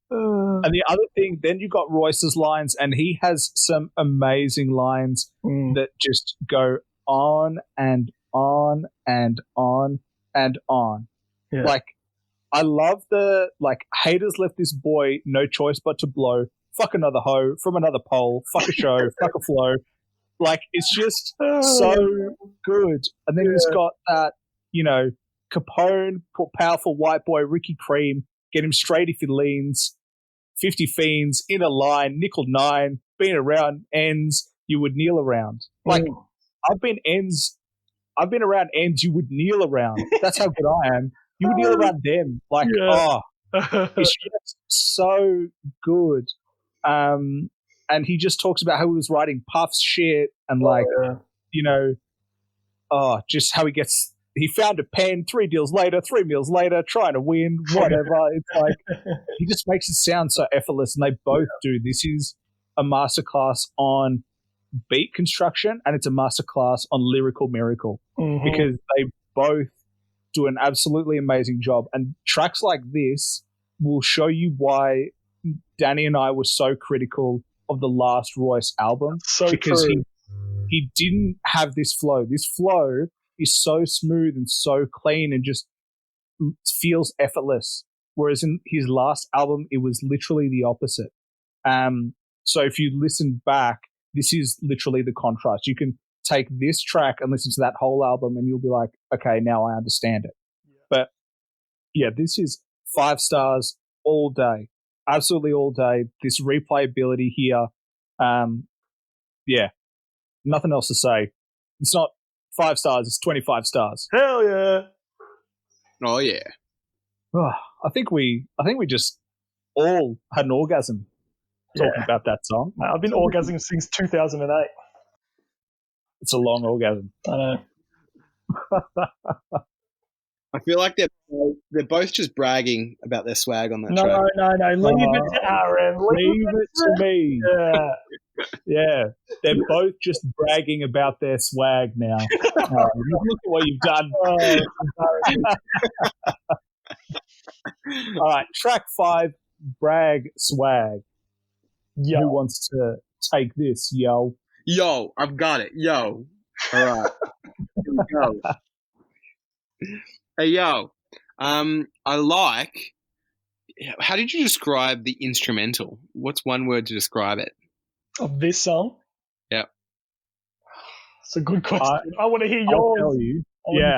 And the other thing, then you got Royce's lines, and he has some amazing lines that just go on and on and on and on. Yeah. Like, I love the, like, haters left this boy no choice but to blow. Fuck another hoe from another pole. Fuck a show. Fuck a flow. Like, it's just so good. And then he's got that, you know, Capone, powerful white boy, Ricky Cream, get him straight if he leans. 50 fiends in a line, nickel 9, been around ends you would kneel around. Like, I've been around ends you would kneel around. That's how good I am. You would kneel around them. Like, it's just so good. And he just talks about how he was writing Puff's shit and you know, just how he found a pen 3 deals later, 3 meals later, trying to win, whatever. It's like, he just makes it sound so effortless, and they both do. This is a masterclass on beat construction, and it's a masterclass on lyrical miracle because they both do an absolutely amazing job. And tracks like this will show you why Danny and I were so critical of the last Royce album, because he didn't have this flow. This flow is so smooth and so clean and just feels effortless. Whereas in his last album, it was literally the opposite. So if you listen back, this is literally the contrast. You can take this track and listen to that whole album and you'll be like, okay, now I understand it. Yeah. But yeah, this is 5 stars all day. Absolutely all day. This replayability here. Yeah, nothing else to say. It's not 5 stars, it's 25 stars. Hell yeah. Oh yeah. Oh, I think we just all had an orgasm talking about that song. I've been orgasming since 2008. It's a long orgasm. I know. I feel like they're both just bragging about their swag on that track. No. Leave it to Aaron. Leave it to me. Yeah. Yeah. They're both just bragging about their swag now. Look at what you've done. All right. Track 5, Brag Swag. Yo. Who wants to take this, yo? Yo, I've got it. Yo. All right. Here we go. Hey, yo. I like. How did you describe the instrumental? What's one word to describe it? Of this song? Yeah. It's a good question. I want to hear yours. I'll tell you.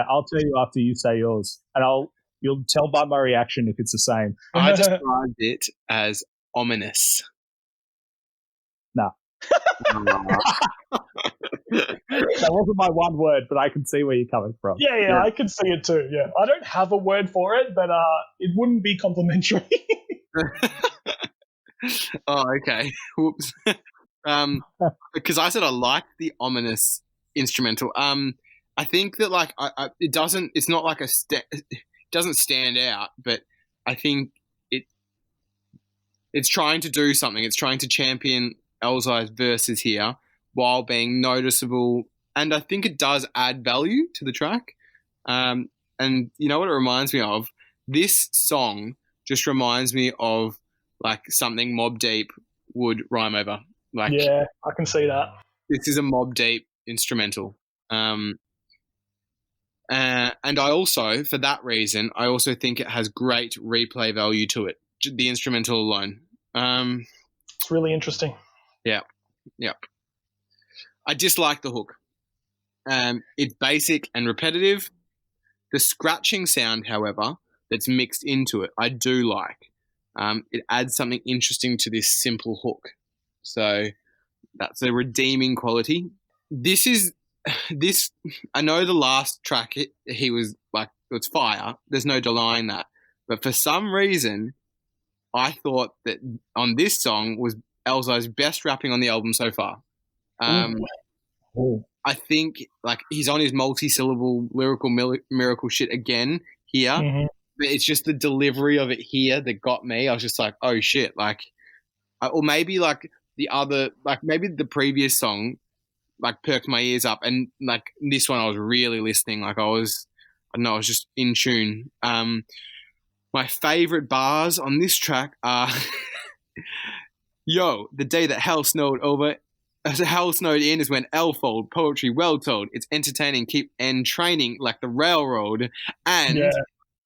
I'll tell you after you say yours, and you'll tell by my reaction if it's the same. I described it as ominous. No. That wasn't my one word, but I can see where you're coming from. Yeah, I can see it too. Yeah, I don't have a word for it, but it wouldn't be complimentary. Oh, okay. Whoops. Because I said I liked the ominous instrumental. I think that like it doesn't. It's not like it doesn't stand out, but I think it's trying to do something. It's trying to champion Elzhi's verses here while being noticeable, and I think it does add value to the track. And you know what it reminds me of? This song just reminds me of like something Mobb Deep would rhyme over. Like, yeah, I can see that. This is a Mobb Deep instrumental. And I also, for that reason, I also think it has great replay value to it, the instrumental alone. It's really interesting. Yeah. I dislike the hook. It's basic and repetitive. The scratching sound, however, that's mixed into it, I do like. It adds something interesting to this simple hook. So that's a redeeming quality. This is this. I know the last track he was like, it's fire. There's no denying that. But for some reason, I thought that on this song was Elzhi's best rapping on the album so far. I think like he's on his multi-syllable lyrical miracle shit again here. Mm-hmm. But it's just the delivery of it here that got me. I was just like, oh shit, like, or maybe like the other, like maybe the previous song, like perked my ears up, and like this one I was really listening. Like I don't know, I was just in tune. My favorite bars on this track are, "Yo, the day that hell snowed in is when L-fold, poetry well told. It's entertaining, keep entraining like the railroad." And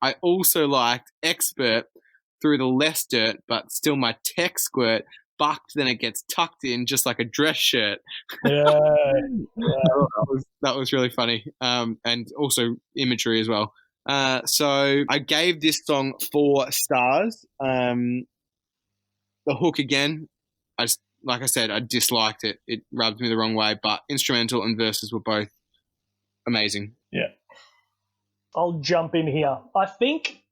I also liked "Expert through the less dirt, but still my tech squirt. Bucked, then it gets tucked in just like a dress shirt." That was really funny, and also imagery as well. So I gave this song 4 stars. The hook again, like I said, I disliked it. It rubbed me the wrong way, but instrumental and verses were both amazing. Yeah. I'll jump in here. I think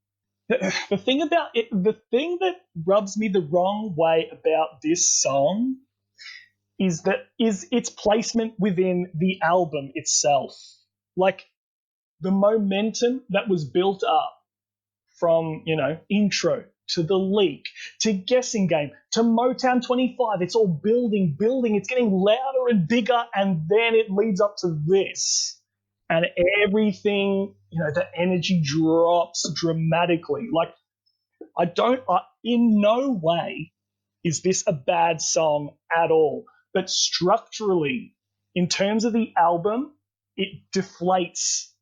the thing about it, the thing that rubs me the wrong way about this song is its placement within the album itself. Like the momentum that was built up from, intro to the leak to Guessing Game to Motown 25. It's all building. It's getting louder and bigger, and then it leads up to this. And everything, the energy drops dramatically. Like, in no way is this a bad song at all. But structurally, in terms of the album, it deflates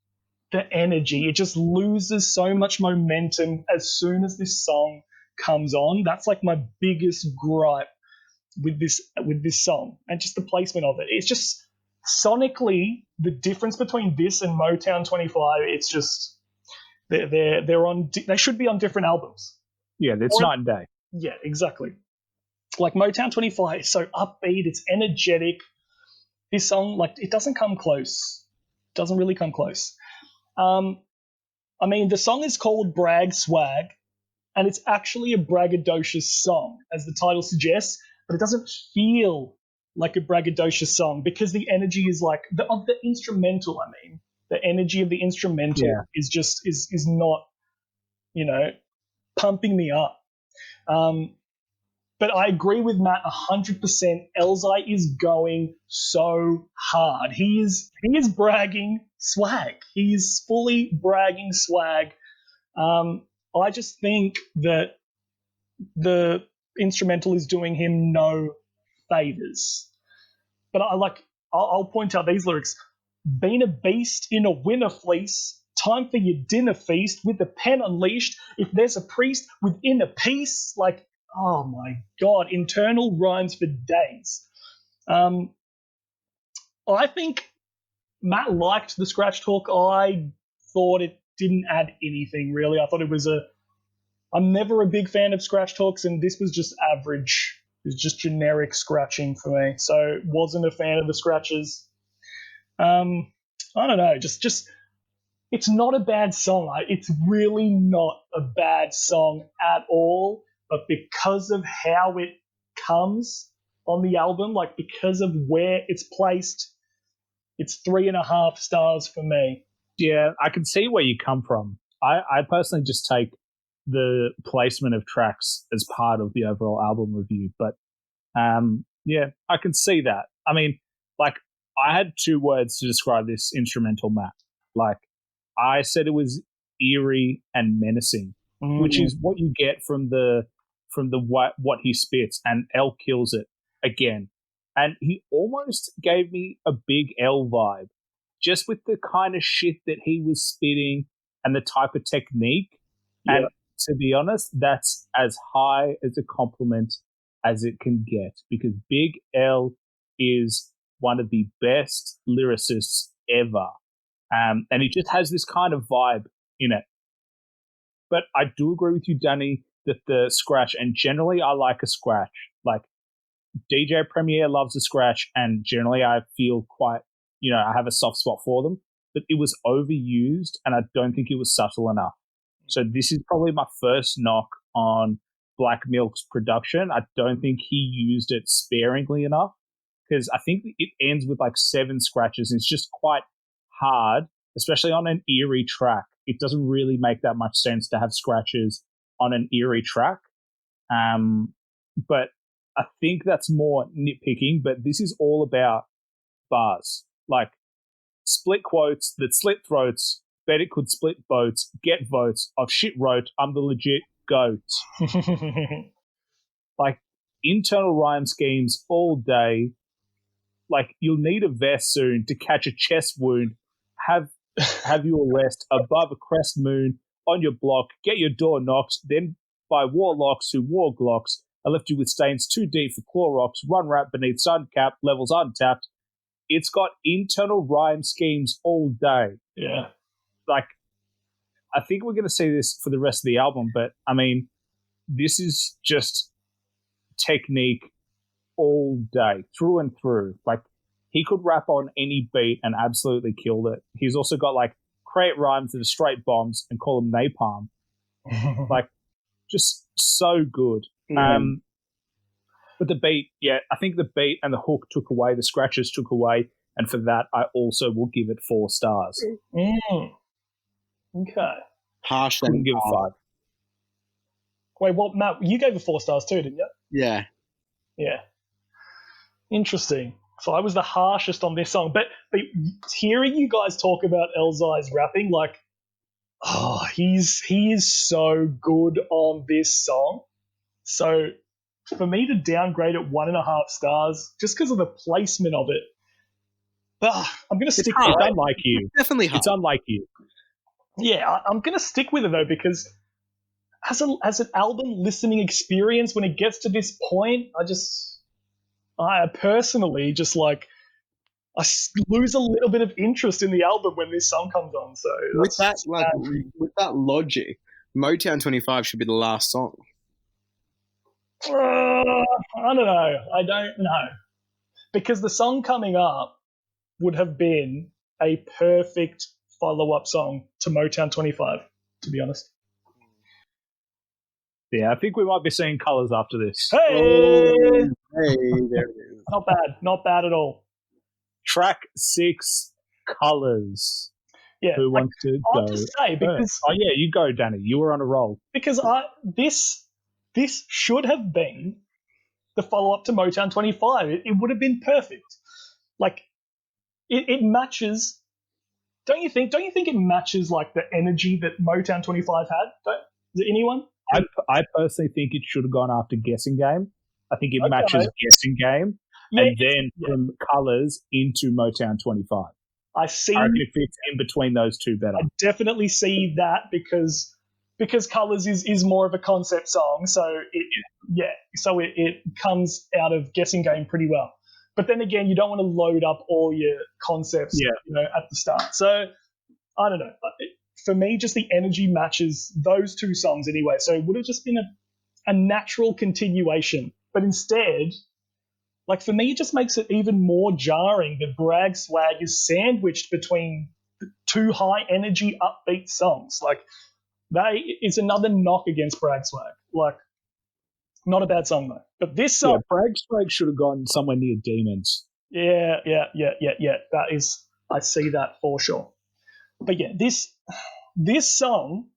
the energy. It just loses so much momentum as soon as this song comes on. That's like my biggest gripe with this song, and just the placement of it. It's just sonically the difference between this and Motown 25. It's just they should be on different albums. Yeah, it's night and day. Yeah, exactly. Like Motown 25 is so upbeat, it's energetic. This song, like, it doesn't come close. It doesn't really come close. I mean, the song is called Brag Swag, and it's actually a braggadocious song, as the title suggests, but it doesn't feel like a braggadocious song because the energy is like of the instrumental. I mean, the energy of the instrumental is just is not, pumping me up. But I agree with Matt 100%. Elzhi is going so hard. He is bragging swag. He is fully bragging swag. I just think that the instrumental is doing him no favors. But I'll point out these lyrics. Been a beast in a winter fleece. Time for your dinner feast with the pen unleashed. If there's a priest within a piece, like, oh my God, internal rhymes for days. I think Matt liked the scratch talk. I thought it didn't add anything, really. I thought I'm never a big fan of scratch talks, and this was just average. It was just generic scratching for me. So wasn't a fan of the scratches. I don't know, just it's not a bad song. It's really not a bad song at all. But because of how it comes on the album, like because of where it's placed, it's 3.5 stars for me. Yeah, I can see where you come from. I personally just take the placement of tracks as part of the overall album review. But yeah, I can see that. I mean, like, I had 2 words to describe this instrumental, Matt. Like, I said it was eerie and menacing, which is what you get from the what he spits, and L kills it again. And he almost gave me a Big L vibe, just with the kind of shit that he was spitting and the type of technique. Yeah. And to be honest, that's as high as a compliment as it can get, because Big L is one of the best lyricists ever. And he just has this kind of vibe in it. But I do agree with you, Danny, that the scratch, and generally I like a scratch. Like, DJ Premier loves a scratch, and generally I feel quite, I have a soft spot for them, but it was overused, and I don't think it was subtle enough. So this is probably my first knock on Black Milk's production. I don't think he used it sparingly enough, because I think it ends with like 7 scratches. It's just quite hard, especially on an eerie track. It doesn't really make that much sense to have scratches on an eerie track. But I think that's more nitpicking, but this is all about bars. Like split quotes that slit throats, bet it could split boats, get votes, I've shit wrote, I'm the legit goat. Like internal rhyme schemes all day. Like you'll need a vest soon to catch a chest wound. Have you a rest above a crest moon on your block, get your door knocked, then by warlocks who wore glocks, I left you with stains too deep for Clorox, run rap beneath sun cap, levels untapped. It's got internal rhyme schemes all day. Yeah. Like, I think we're going to see this for the rest of the album, but I mean, this is just technique all day, through and through. Like, he could rap on any beat and absolutely kill it. He's also got, like, create rhymes that are straight bombs and call them napalm. Like, just so good. But the beat, I think the beat and the hook took away, the scratches took away, and for that, I also will give it 4 stars. Okay. Harsh. Couldn't give it 5. Wait, what, Matt? You gave it 4 stars too, didn't you? Yeah. Yeah. Interesting. So I was the harshest on this song, but hearing you guys talk about Elzhi's rapping, like, he is so good on this song. So for me to downgrade it 1.5 stars just because of the placement of it, I'm going to stick with it. It's unlike you. Definitely hard. It's unlike you. Yeah, I'm going to stick with it though, because as an album listening experience, when it gets to this point, I personally just like, I lose a little bit of interest in the album when this song comes on. So with that logic, Motown 25 should be the last song. I don't know. I don't know. Because the song coming up would have been a perfect follow-up song to Motown 25, to be honest. Yeah, I think we might be seeing colours after this. Hey! Hey, there it is. Not bad. Not bad at all. Track 6, Colours. Yeah. Who wants to go? I'll just say, because... Oh, yeah, you go, Danny. You were on a roll. Because this should have been the follow-up to Motown 25. It would have been perfect. Like, it matches... Don't you think it matches, like, the energy that Motown 25 had? Is it anyone? I personally think it should have gone after Guessing Game. I think it matches Guessing Game, and then from Colours into Motown 25. I reckon it fits in between those two better. I definitely see that because Colours is more of a concept song, so it comes out of Guessing Game pretty well. But then again, you don't want to load up all your concepts, at the start. So I don't know. For me, just the energy matches those two songs anyway. So it would have just been a natural continuation. But instead, like for me, it just makes it even more jarring that Bragg Swag is sandwiched between two high energy upbeat songs. Like it's another knock against Bragg Swag. Like, not a bad song though. But this song, Bragg Swag should have gone somewhere near Demons. Yeah. That is, I see that for sure. But yeah, this song,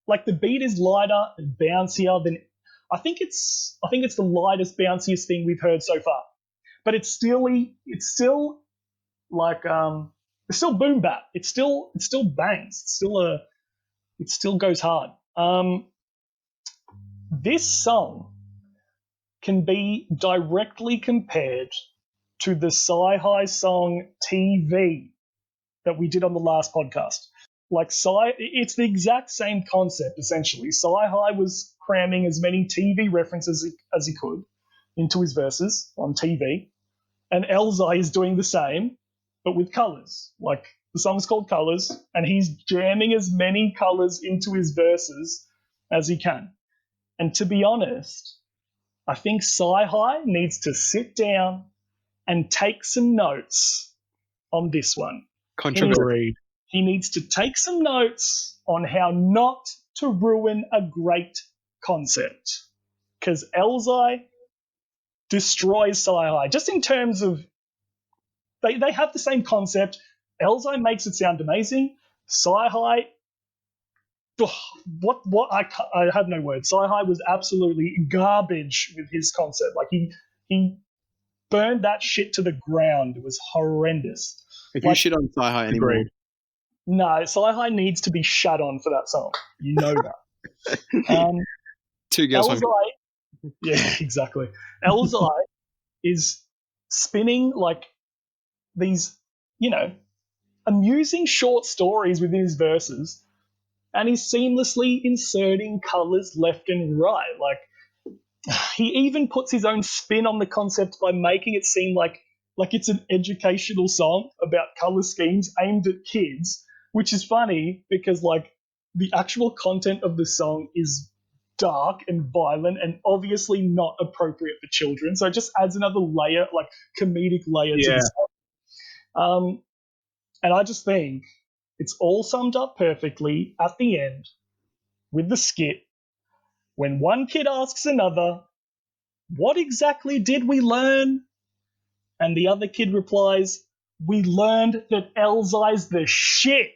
like the beat is lighter and bouncier than I think it's the lightest, bounciest thing we've heard so far. But it's still like it's still boom bap. It still bangs. It still goes hard. This song can be directly compared to the Sci-Hi song TV that we did on the last podcast. Like it's the exact same concept essentially. Sci-Hi was cramming as many TV references as he could into his verses on TV, and Elzhi is doing the same, but with colours. Like the song's called Colours, and he's jamming as many colours into his verses as he can. And to be honest, I think Sci-Hi needs to sit down and take some notes on this one. Controversial. He needs to take some notes on how not to ruin a great concept. Because Elzhi destroys Sci-Hi. Just in terms of, they have the same concept. Elzhi makes it sound amazing. Sci-Hi, I have no words. Sci-Hi was absolutely garbage with his concept. Like, he burned that shit to the ground. It was horrendous. If you shit on Sci-Hi anymore. Agreed. No, Sci-Hi needs to be shut on for that song. You know that. Two girls. Elzhi, yeah, exactly. Elzhi is spinning like these, amusing short stories within his verses, and he's seamlessly inserting colours left and right. Like, he even puts his own spin on the concept by making it seem like it's an educational song about colour schemes aimed at kids, which is funny because, like, the actual content of the song is dark and violent and obviously not appropriate for children. So it just adds another layer, like comedic layer to the song. And I just think it's all summed up perfectly at the end with the skit when one kid asks another, "What exactly did we learn?" And the other kid replies, "We learned that Elzhi's the shit.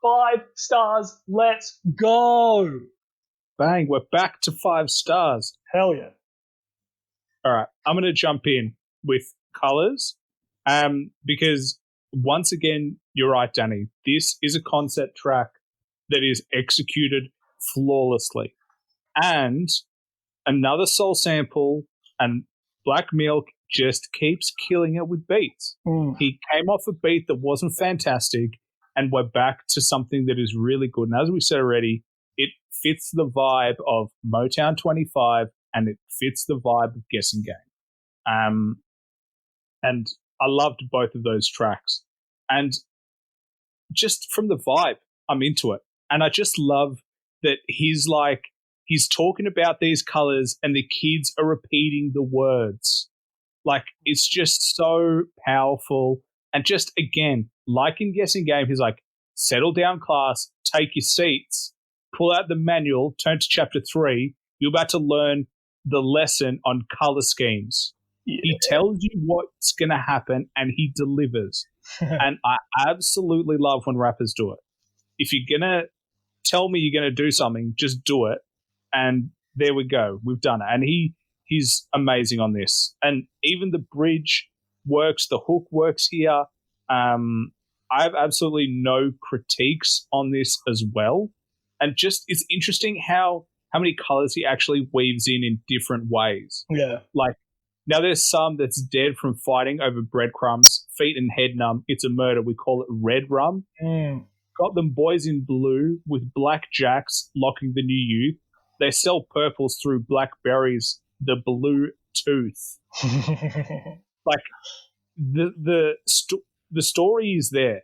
5 stars, let's go." Bang, we're back to 5 stars. Hell yeah. All right, I'm going to jump in with colours because, once again, you're right, Danny. This is a concept track that is executed flawlessly. And another soul sample, and Black Milk just keeps killing it with beats. He came off a beat that wasn't fantastic, and we're back to something that is really good. And as we said already, it fits the vibe of Motown 25, and it fits the vibe of Guessing Game. And I loved both of those tracks. And just from the vibe, I'm into it. And I just love that he's talking about these colors and the kids are repeating the words. Like, it's just so powerful. And just, again, like in Guessing Game, he's like, settle down, class, take your seats, pull out the manual, turn to chapter 3. You're about to learn the lesson on color schemes. Yeah. He tells you what's going to happen and he delivers. And I absolutely love when rappers do it. If you're going to tell me you're going to do something, just do it. And there we go. We've done it. And he's amazing on this. And even the bridge works. The hook works here. I have absolutely no critiques on this as well. And just, it's interesting how many colors he actually weaves in different ways. Yeah. Like, now there's some that's dead from fighting over breadcrumbs, feet and head numb. It's a murder. We call it red rum. Got them boys in blue with black jacks locking the new youth. They sell purples through blackberries, the blue tooth. Like, the story is there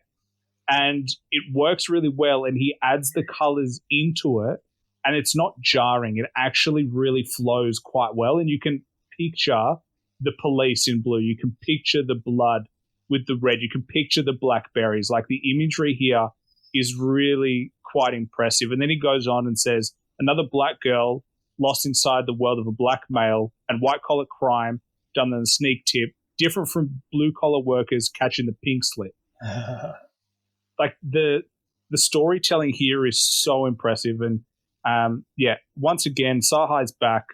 and it works really well, and he adds the colors into it and it's not jarring. It actually really flows quite well, and you can picture the police in blue. You can picture the blood with the red. You can picture the blackberries. Like, the imagery here is really quite impressive. And then he goes on and says, another black girl lost inside the world of a black male and white-collar crime done on a sneak tip, different from blue-collar workers catching the pink slip. Like, the storytelling here is so impressive. And, once again, Sci-Hi's back.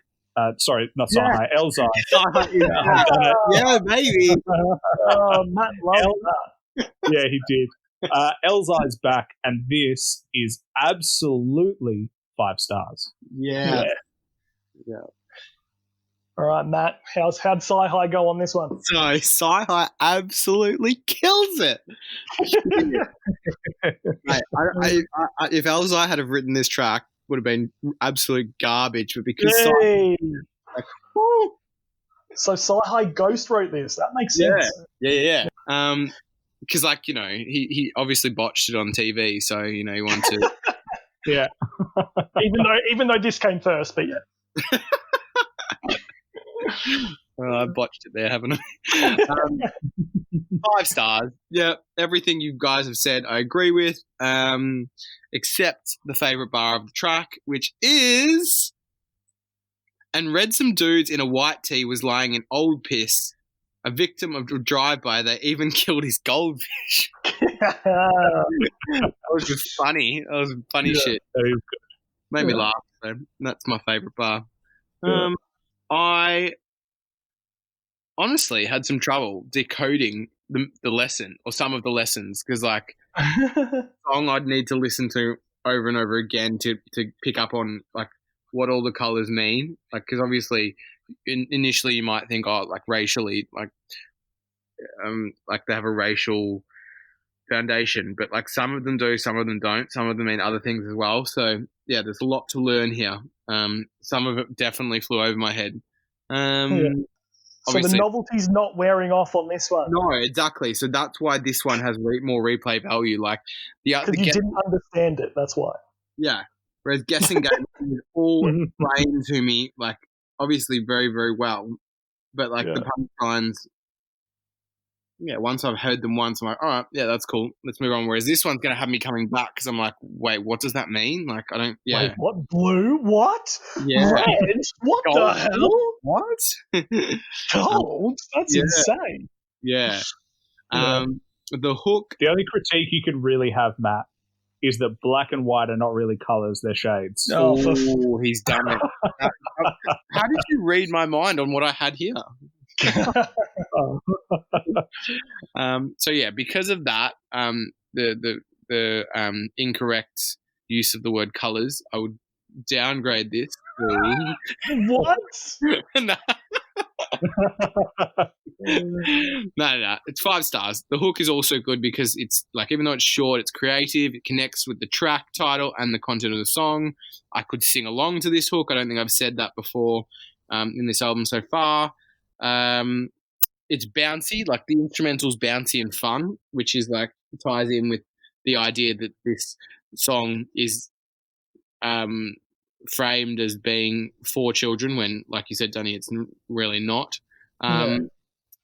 Sorry, not Sci-Hi, Elzhi. Yeah, baby. Matt loved that. Yeah, he did. Elzhi's back, and this is absolutely 5 stars. Yeah. All right, Matt, how'd Sci-Hi go on this one? So Sci-Hi absolutely kills it. Mate, if Elzhi had have written this track, would have been absolute garbage, but because so Sci-Hi ghost wrote this. That makes sense. Yeah. Because, like, he obviously botched it on TV, so he wanted to. Yeah. even though this came first, but yeah. I botched it there, haven't I? 5 stars. Yeah, everything you guys have said, I agree with, except the favourite bar of the track, which is... And read some dudes in a white tee was lying in old piss, a victim of a drive-by. They even killed his goldfish. That was just funny. That was funny shit. Made me laugh. So that's my favourite bar. I honestly had some trouble decoding the lesson or some of the lessons because, like, song I'd need to listen to over and over again to pick up on, like, what all the colours mean. Like, because obviously initially you might think, oh, like, racially, like they have a racial foundation, but, like, some of them do, some of them don't, some of them mean other things as well. So yeah, there's a lot to learn here. Some of it definitely flew over my head. So the novelty's not wearing off on this one. No, exactly. So that's why this one has more replay value. Like because you didn't understand it. That's why. Yeah. Whereas guessing game is all explained to me, like, obviously very, very well, but, like, the punchlines. Yeah, once I've heard them once, I'm like, all right, yeah, that's cool. Let's move on. Whereas this one's going to have me coming back because I'm like, wait, what does that mean? Like, I don't, Wait, what? Blue? What? Yeah. Red? What Gold? the hell? What? Gold? That's insane. Yeah. The hook. The only critique you could really have, Matt, is that black and white are not really colours, they're shades. Oh, he's done it. How did you read my mind on what I had here? So yeah, because of that, the incorrect use of the word colours, I would downgrade this to... What? No, it's 5 stars. The hook is also good because it's, like, even though it's short, it's creative, it connects with the track title and the content of the song. I could sing along to this hook. I don't think I've said that before in this album so far. It's bouncy, like the instrumental's bouncy and fun, which is, like, ties in with the idea that this song is framed as being for children when, like you said, Dunny, it's really not.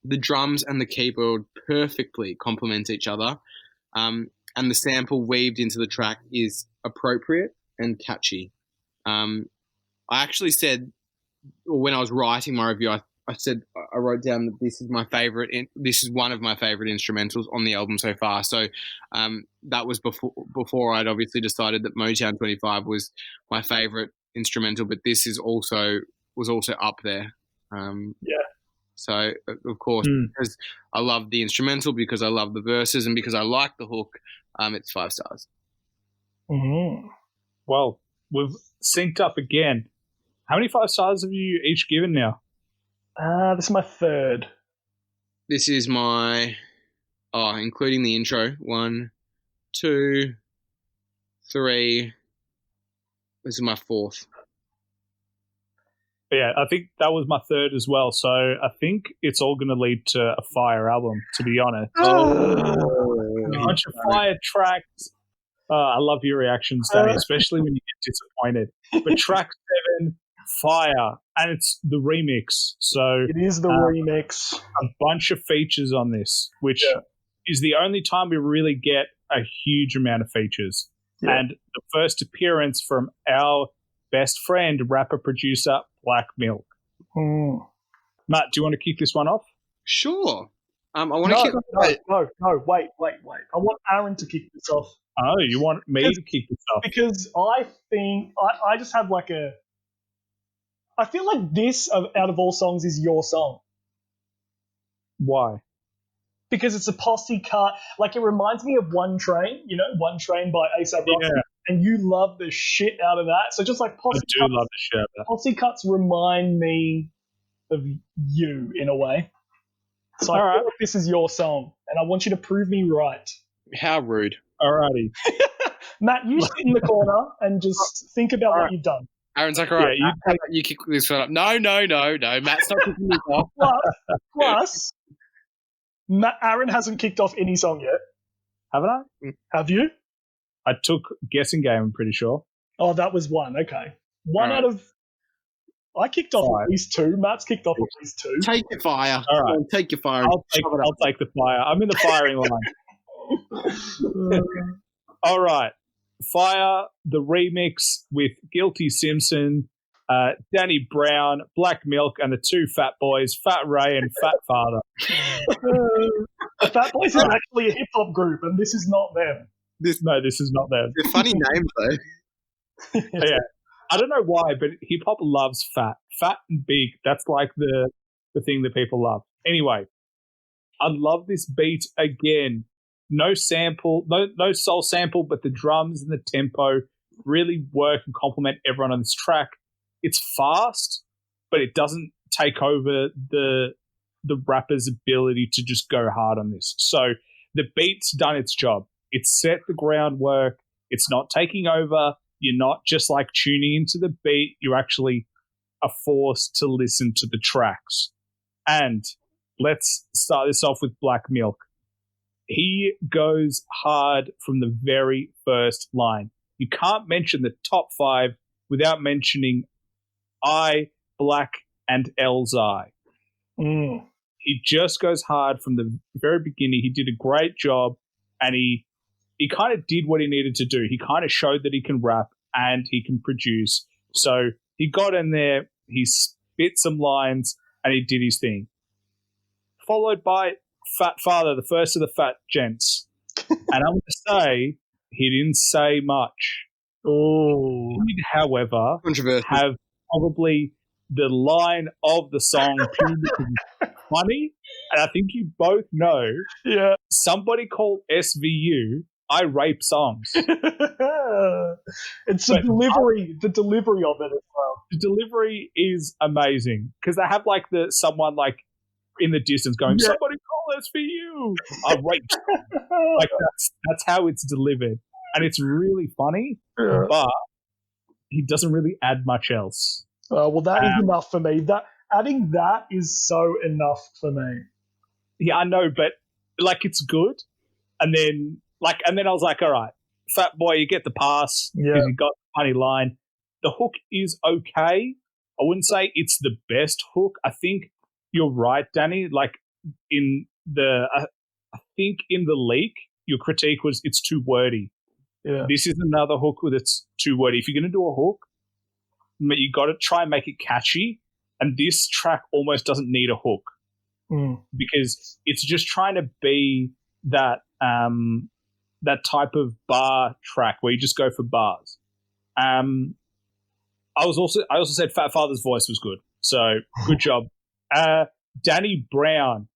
The drums and the keyboard perfectly complement each other, and the sample weaved into the track is appropriate and catchy. I actually said, when I was writing my review, I wrote down that this is my favorite. This is one of my favorite instrumentals on the album so far. So that was before I'd obviously decided that Motown 25 was my favorite instrumental, but this was also up there. So of course, because I love the instrumental, because I love the verses, and because I like the hook, it's 5 stars. Mm-hmm. Well, we've synced up again. How many 5 stars have you each given now? This is my 3rd. This is my, including the intro, 1, 2, 3. This is my 4th. Yeah, I think that was my 3rd as well. So I think it's all going to lead to a fire album, to be honest. A bunch of fire tracks. I love your reactions, Danny, especially when you get disappointed. But track 7, fire, and it's the remix. So it is the remix. A bunch of features on this, which is the only time we really get a huge amount of features. Yeah. And the first appearance from our best friend, rapper producer Black Milk. Matt, do you want to kick this one off? Sure. I want to kick off. No, wait. I want Aaron to kick this off. Oh, you want me to kick this off? Because I think I just have like a... I feel like this, out of all songs, is your song. Why? Because it's a posse cut. Like, it reminds me of One Train, One Train by A$AP Rocky. Yeah. And you love the shit out of that. So just like posse cuts, love the shit out of that. Posse cuts remind me of you in a way. So I feel like this is your song, and I want you to prove me right. How rude. Alrighty. Matt, you sit in the corner and just think about what you've done. Aaron's like, all right, you kick this one up. No. Matt's not kicking this off. Plus, Aaron hasn't kicked off any song yet. Haven't I? Have you? I took Guessing Game, I'm pretty sure. Oh, that was one. Okay. One out of... I kicked off 5. at least 2. Matt's kicked off at least 2. Take your fire. All right. Take your fire. I'll take the fire. I'm in the firing line. All right. Fire, the remix with Guilty Simpson, Danny Brown, Black Milk, and the 2 fat boys, Fat Ray and Fat Father. The Fat Boys is actually a hip-hop group, and this is not them. This is not them. They're funny names, though. Yeah. I don't know why, but hip-hop loves fat. Fat and big. That's like the thing that people love. Anyway, I love this beat again. No sample, no soul sample, but the drums and the tempo really work and complement everyone on this track. It's fast, but it doesn't take over the rapper's ability to just go hard on this. So the beat's done its job. It's set the groundwork. It's not taking over. You're not just like tuning into the beat. You actually are forced to listen to the tracks. And let's start this off with Black Milk. He goes hard from the very first line. You can't mention the top 5 without mentioning I, Black, and Elzhi. He just goes hard from the very beginning. He did a great job, and he kind of did what he needed to do. He kind of showed that he can rap and he can produce. So he got in there, he spit some lines, and he did his thing. Followed by Fat Father, the first of the fat gents. And I'm going to say he didn't say much. Oh. He did, however, have probably the line of the song purely because it's funny. And I think you both know. Yeah. Somebody called SVU I rape songs. It's the delivery of it as well. The delivery is amazing because they have like someone like in the distance going, somebody call SVU. I raped. Like that's how it's delivered, and it's really funny. Yeah. But he doesn't really add much else. Well, that is enough for me. Adding that is so enough for me. Yeah, I know, but like it's good, and then I was like, all right, fat boy, you get the pass because you got a funny line. The hook is okay. I wouldn't say it's the best hook. I think you're right, Danny. Like I think in the leak, your critique was it's too wordy. Yeah. This is another hook that's too wordy. If you're going to do a hook, you got to try and make it catchy. And this track almost doesn't need a hook because it's just trying to be that type of bar track where you just go for bars. I also said Fat Father's voice was good, so good job. Danny Brown,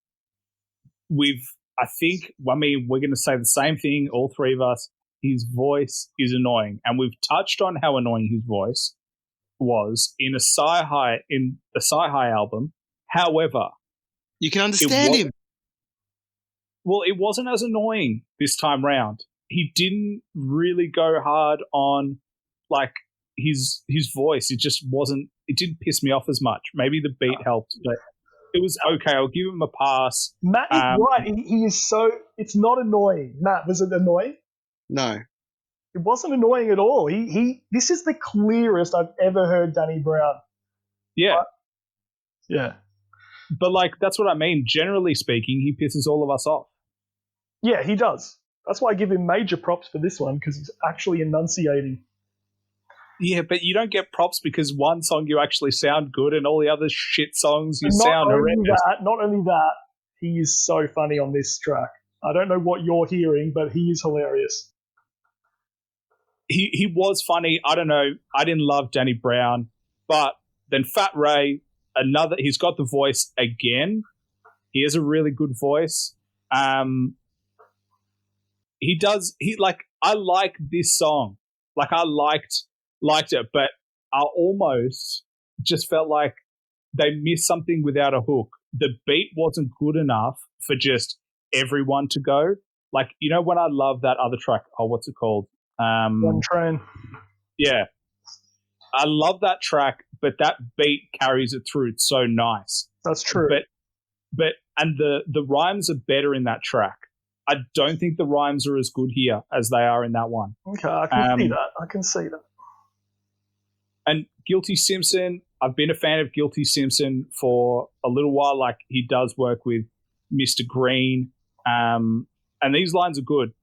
we're going to say the same thing, all three of us. His voice is annoying, and we've touched on how annoying his voice was in the Sci-Hi album. However, you can understand him. Well, it wasn't as annoying this time round. He didn't really go hard on like his voice. It just wasn't. It didn't piss me off as much. Maybe the beat helped, but it was okay. I'll give him a pass. Matt is right. He is so. It's not annoying. Matt, was it annoying? No. It wasn't annoying at all. This is the clearest I've ever heard Danny Brown. Yeah. Right? Yeah. But like that's what I mean. Generally speaking, he pisses all of us off. Yeah, he does. That's why I give him major props for this one because he's actually enunciating. Yeah, but you don't get props because one song you actually sound good and all the other shit songs you sound horrendous. Not only that, he is so funny on this track. I don't know what you're hearing, but he is hilarious. He was funny. I don't know. I didn't love Danny Brown, but then Fat Ray, he's got the voice again. He has a really good voice. I like this song. Like I liked it, but I almost just felt like they missed something without a hook. The beat wasn't good enough for just everyone to go. Like, you know, when I love that other track, what's it called? One Train. Yeah. I love that track, but that beat carries it through. It's so nice. That's true. But the rhymes are better in that track. I don't think the rhymes are as good here as they are in that one. Okay, I can see that. And Guilty Simpson, I've been a fan of Guilty Simpson for a little while. Like, he does work with Mr. Green, and these lines are good.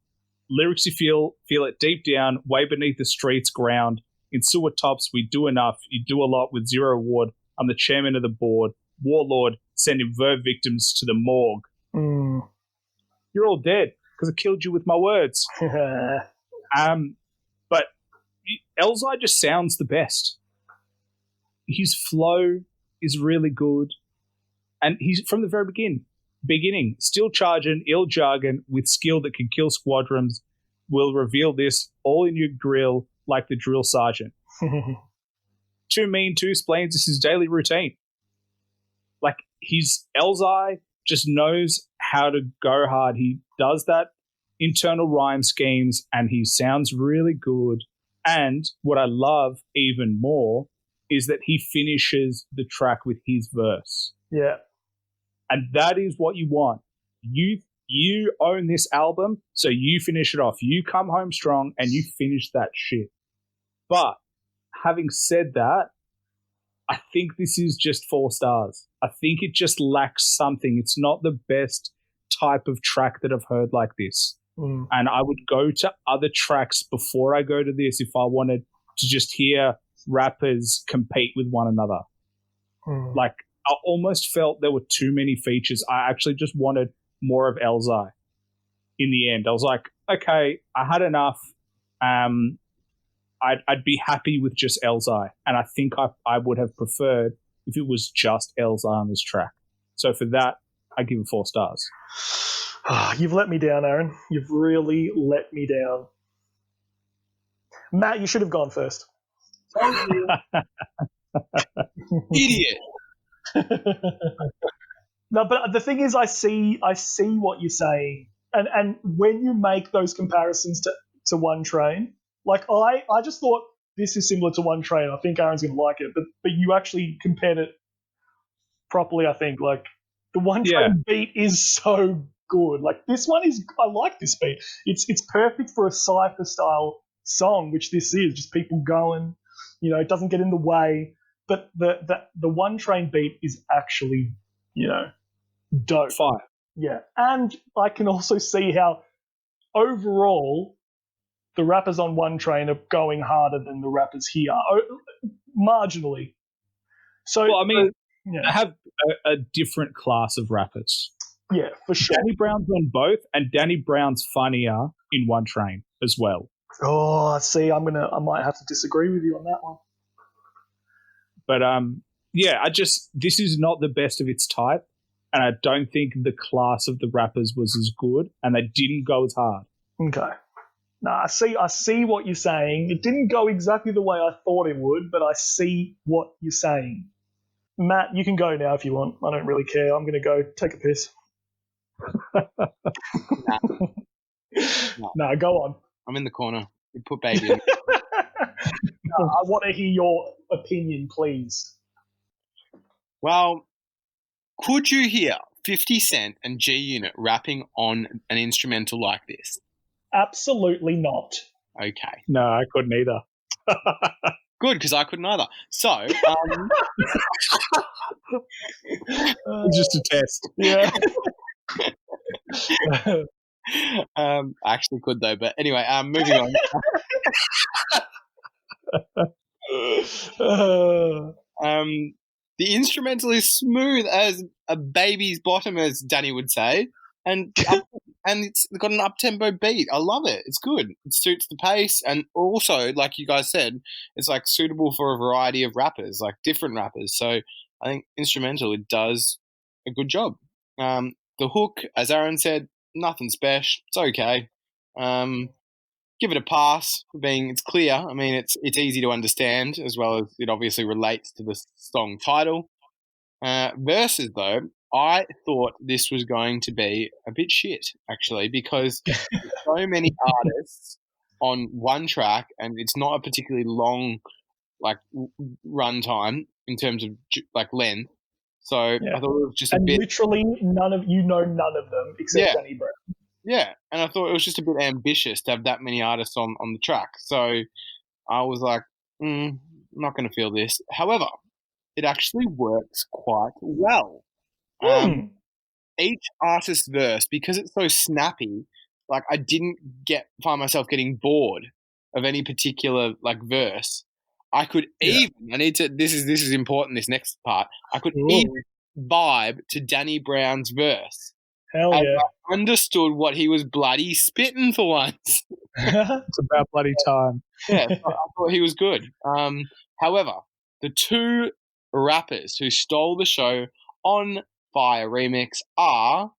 Lyrics you feel it deep down, way beneath the street's ground. In sewer tops, we do enough. You do a lot with zero reward. I'm the chairman of the board. Warlord, sending verb victims to the morgue. You're all dead because I killed you with my words. But Elzhi just sounds the best. His flow is really good. And he's from the very beginning, still charging, ill jargon with skill that can kill squadrons. Will reveal this all in your grill like the drill sergeant. Too mean to explain this is daily routine. Like, Elzhi just knows how to go hard. He does that internal rhyme schemes and he sounds really good. And what I love even more is that he finishes the track with his verse. Yeah. And that is what you want. You own this album, so you finish it off. You come home strong and you finish that shit. But having said that, I think this is just 4 stars. I think it just lacks something. It's not the best type of track that I've heard like this. And I would go to other tracks before I go to this if I wanted to just hear rappers compete with one another. Like, I almost felt there were too many features. I actually just wanted more of Elzhi in the end. I was like, okay, I had enough. I'd be happy with just Elzhi. And I think I would have preferred if it was just Elzhi on this track. So for that, I give it 4 stars. You've let me down, Aaron. You've really let me down. Matt, you should have gone first. Idiot. No, but the thing is, I see what you're saying, and when you make those comparisons to One Train, like I just thought this is similar to One Train. I think Aaron's gonna like it, but you actually compared it properly. I think like the One Train beat is so good. Like this one is, I like this beat. It's perfect for a cypher style song, which this is, just people going. You know, it doesn't get in the way. But the One Train beat is actually, dope. Fire. Yeah. And I can also see how overall the rappers on One Train are going harder than the rappers here, marginally. So, well, I mean, they have a different class of rappers. Yeah, for sure. Danny Brown's on both, and Danny Brown's funnier in One Train as well. Oh, see, I might have to disagree with you on that one. But this is not the best of its type, and I don't think the class of the rappers was as good, and they didn't go as hard. Okay. No, I see what you're saying. It didn't go exactly the way I thought it would, but I see what you're saying. Matt, you can go now if you want. I don't really care. I'm going to go take a piss. No, go on. I'm in the corner. You put baby in. No, I want to hear your opinion, please. Well, could you hear 50 Cent and G Unit rapping on an instrumental like this? Absolutely not. Okay. No, I couldn't either. Good, because I couldn't either. So, just a test. Yeah. I actually could though, but anyway, moving on. The instrumental is smooth as a baby's bottom, as Danny would say, and it's got an up-tempo beat. I love it. It's good. It suits the pace, and also, like you guys said, it's like suitable for a variety of rappers, like different rappers. So I think instrumental, it does a good job. The hook, as Aaron said, nothing special. It's okay. Give it a pass for being, it's clear. I mean, it's easy to understand, as well as it obviously relates to the song title. Verses, though, I thought this was going to be a bit shit, actually, because so many artists on one track, and it's not a particularly long, like, run time in terms of, like, length. So I thought it was just a bit... literally none of them except Danny Brown. Yeah, and I thought it was just a bit ambitious to have that many artists on the track. So I was like, not going to feel this. However, it actually works quite well. Each artist's verse, because it's so snappy, like I didn't find myself getting bored of any particular like verse. I could even this is important, this next part. I could even vibe to Danny Brown's verse. Hell and yeah. I understood what he was bloody spitting for once. It's about bloody time. Yeah, I thought he was good. However, the two rappers who stole the show on Fire Remix are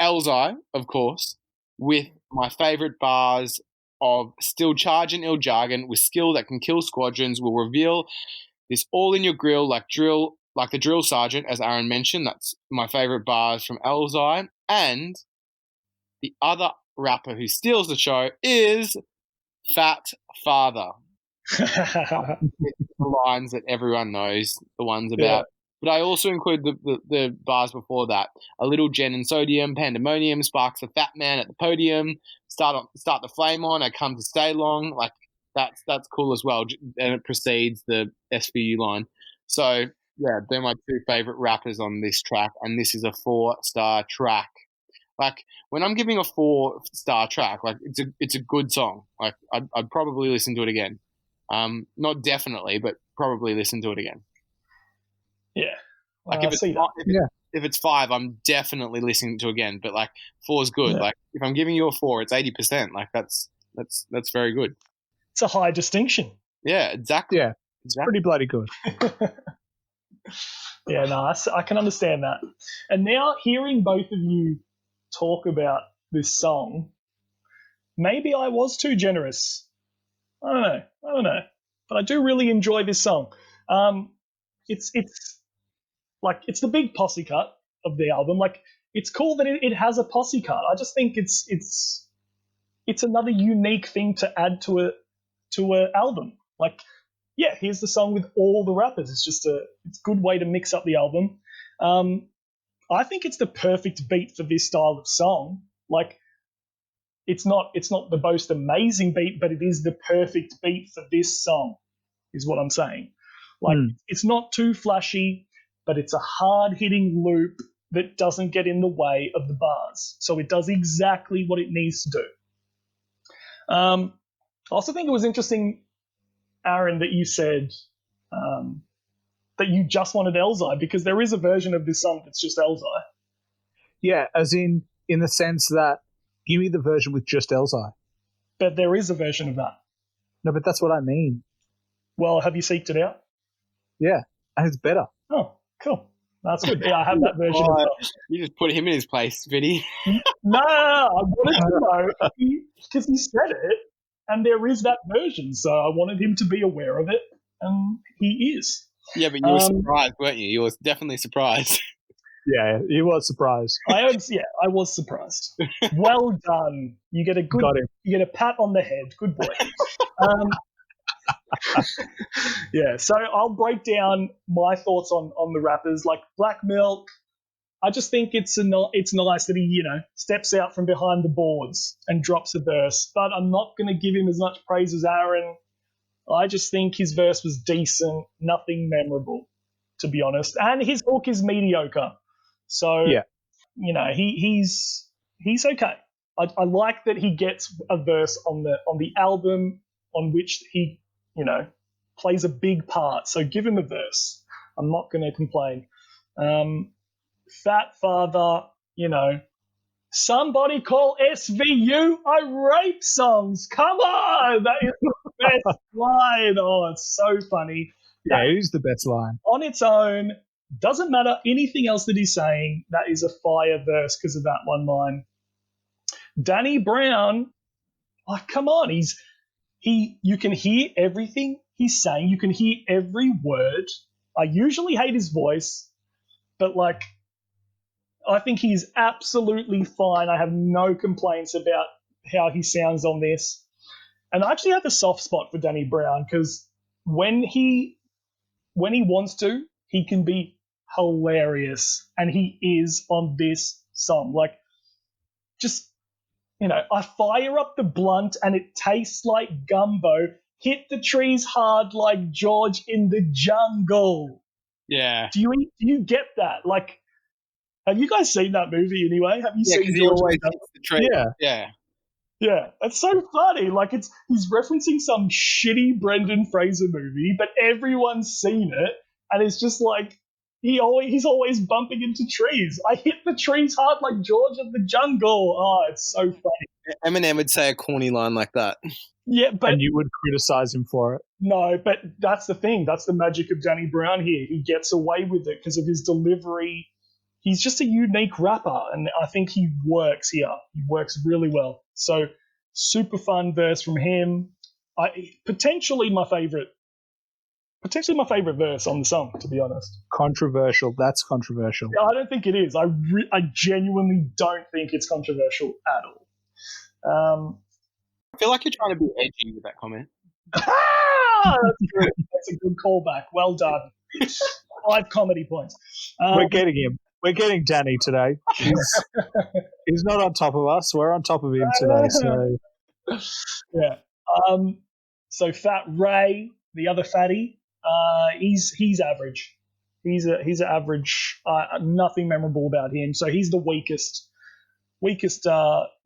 Elzhi, of course, with my favourite bars of still charging ill jargon with skill that can kill squadrons, will reveal this all in your grill like the drill sergeant, as Aaron mentioned. That's my favourite bars from Elzhi. And the other rapper who steals the show is Fat Father. The lines that everyone knows, the ones about. But I also include the bars before that. A little gin and sodium, pandemonium, sparks a fat man at the podium, start the flame on, I come to stay long. Like that's cool as well. And it precedes the SVU line. So yeah, they're my two favorite rappers on this track, and this is a 4-star track. Like when I'm giving a 4-star track, like it's a good song. Like I'd probably listen to it again. Not definitely, but probably listen to it again. Yeah. Like if it's 5, I'm definitely listening to it again. But like 4 is good. Yeah. Like if I'm giving you a 4, it's 80%. Like that's very good. It's a high distinction. Yeah, exactly. Yeah, it's pretty bloody good. Yeah, no, I can understand that. And now hearing both of you talk about this song, maybe I was too generous. I don't know. But I do really enjoy this song. It's like it's the big posse cut of the album. Like it's cool that it has a posse cut. I just think it's another unique thing to add to a album. Like, yeah, here's the song with all the rappers. It's a good way to mix up the album. I think it's the perfect beat for this style of song. Like, it's not the most amazing beat, but it is the perfect beat for this song, is what I'm saying. Like, it's not too flashy, but it's a hard-hitting loop that doesn't get in the way of the bars. So it does exactly what it needs to do. I also think it was interesting, Aaron, that you said that you just wanted Elzhi, because there is a version of this song that's just Elzhi. Yeah, as in the sense that give me the version with just Elzhi. But there is a version of that. No, but that's what I mean. Well, have you seeked it out? Yeah, and it's better. Oh, cool. That's good. Yeah, I have that version as well. You just put him in his place, Vinny. No, I wanted to know because he said it, and there is that version, so I wanted him to be aware of it, and he is. Yeah, but you were surprised, weren't you? You were definitely surprised. Yeah, he was surprised. I was surprised. Well done. You get a pat on the head. Good boy. Yeah, so I'll break down my thoughts on the rappers. Like Black Milk, I just think it's nice that he, steps out from behind the boards and drops a verse. But I'm not going to give him as much praise as Aaron. I just think his verse was decent, nothing memorable, to be honest. And his hook is mediocre. So, yeah. He's okay. I like that he gets a verse on the album on which he, plays a big part. So give him a verse. I'm not going to complain. Fat Father, somebody call SVU a rape songs. Come on. That is the best line. Oh, it's so funny. Yeah, it is the best line. On its own, doesn't matter anything else that he's saying. That is a fire verse because of that one line. Danny Brown, come on. You can hear everything he's saying. You can hear every word. I usually hate his voice, but I think he's absolutely fine. I have no complaints about how he sounds on this. And I actually have a soft spot for Danny Brown because when he wants to, he can be hilarious, and he is on this song. I fire up the blunt and it tastes like gumbo. hit the trees hard like George in the jungle. Yeah. Do you get that? Like, have you guys seen that movie anyway? Have you seen Because he George? always hits the tree. Yeah. Yeah, it's so funny. Like, he's referencing some shitty Brendan Fraser movie, but everyone's seen it, and it's just like he's always bumping into trees. I hit the trees hard like George of the jungle. Oh, it's so funny. Eminem would say a corny line like that. Yeah, but And you would criticize him for it. no, but that's the thing. That's the magic of Danny Brown here. He gets away with it because of his delivery. He's just a unique rapper, and I think he works here. He works really well. So, super fun verse from him. Potentially my favorite verse on the song, to be honest. Controversial. That's controversial. I don't think it is. I genuinely don't think it's controversial at all. I feel like you're trying to be edgy with that comment. That's good. That's a good callback. Well done. 5 comedy points. We're getting him. We're getting Danny today. He's not on top of us. We're on top of him today. So yeah. So Fat Ray, the other fatty, he's average. He's an average. Nothing memorable about him. So he's the weakest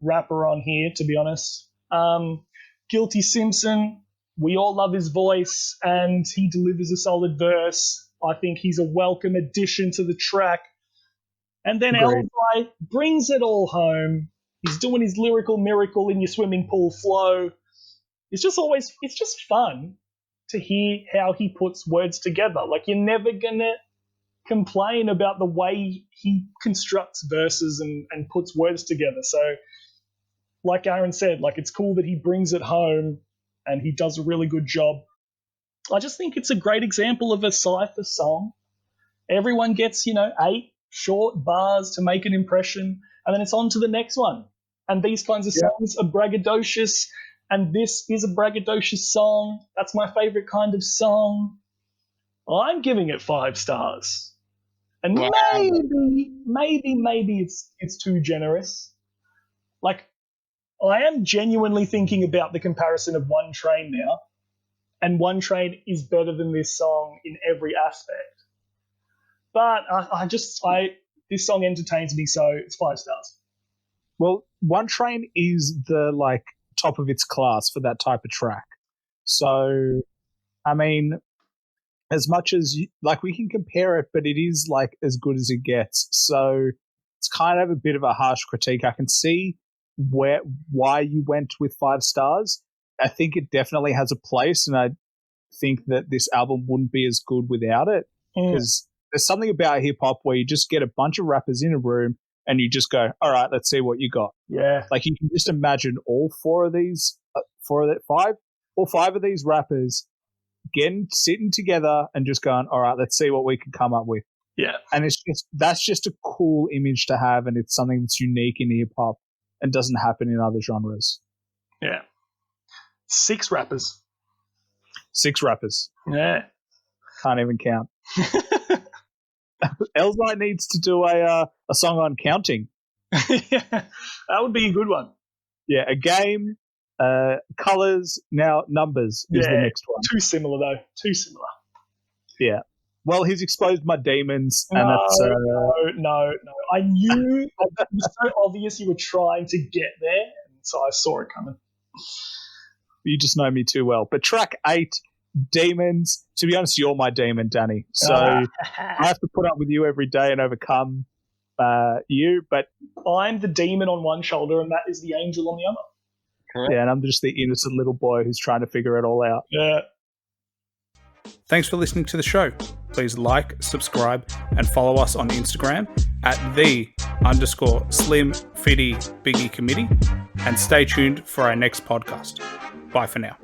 rapper on here, to be honest. Guilty Simpson. We all love his voice, and he delivers a solid verse. I think he's a welcome addition to the track. And then Elzhi brings it all home. He's doing his lyrical miracle in your swimming pool flow. It's just fun to hear how he puts words together. Like, you're never going to complain about the way he constructs verses and puts words together. So, like Aaron said, like, it's cool that he brings it home and he does a really good job. I just think it's a great example of a cypher song. Everyone gets, 8 short bars to make an impression, and then it's on to the next one. And these kinds of songs are braggadocious, and this is a braggadocious song. That's my favorite kind of song. I'm giving it 5 stars. And wow. maybe it's too generous. Like, I am genuinely thinking about the comparison of One Train now, and One Train is better than this song in every aspect. But this song entertains me, so it's 5 stars. Well, One Train is the top of its class for that type of track. So, I mean, as much as we can compare it, but it is as good as it gets. So it's kind of a bit of a harsh critique. I can see why you went with 5 stars. I think it definitely has a place, and I think that this album wouldn't be as good without it, because there's something about hip hop where you just get a bunch of rappers in a room and you just go, all right, let's see what you got. Yeah. Like, you can just imagine all 5 of these rappers sitting together and just going, all right, let's see what we can come up with. Yeah. And that's just a cool image to have, and it's something that's unique in hip hop and doesn't happen in other genres. Yeah. 6 rappers. 6 rappers. Yeah. Can't even count. Elzhi needs to do a song on counting. Yeah, that would be a good one. Yeah, a game, colors, now numbers is the next one. Too similar, though. Too similar. Yeah. Well, he's exposed my demons, and No. I knew it was so obvious you were trying to get there, and so I saw it coming. You just know me too well. But track 8, Demons. To be honest, you're my demon, Danny. So I have to put up with you every day and overcome you. But I'm the demon on one shoulder, and Matt is the angel on the other. Correct. Yeah, and I'm just the innocent little boy who's trying to figure it all out. Yeah. Thanks for listening to the show. Please like, subscribe, and follow us on Instagram at @the_Slim Fitty Biggie Committee, and stay tuned for our next podcast. Bye for now.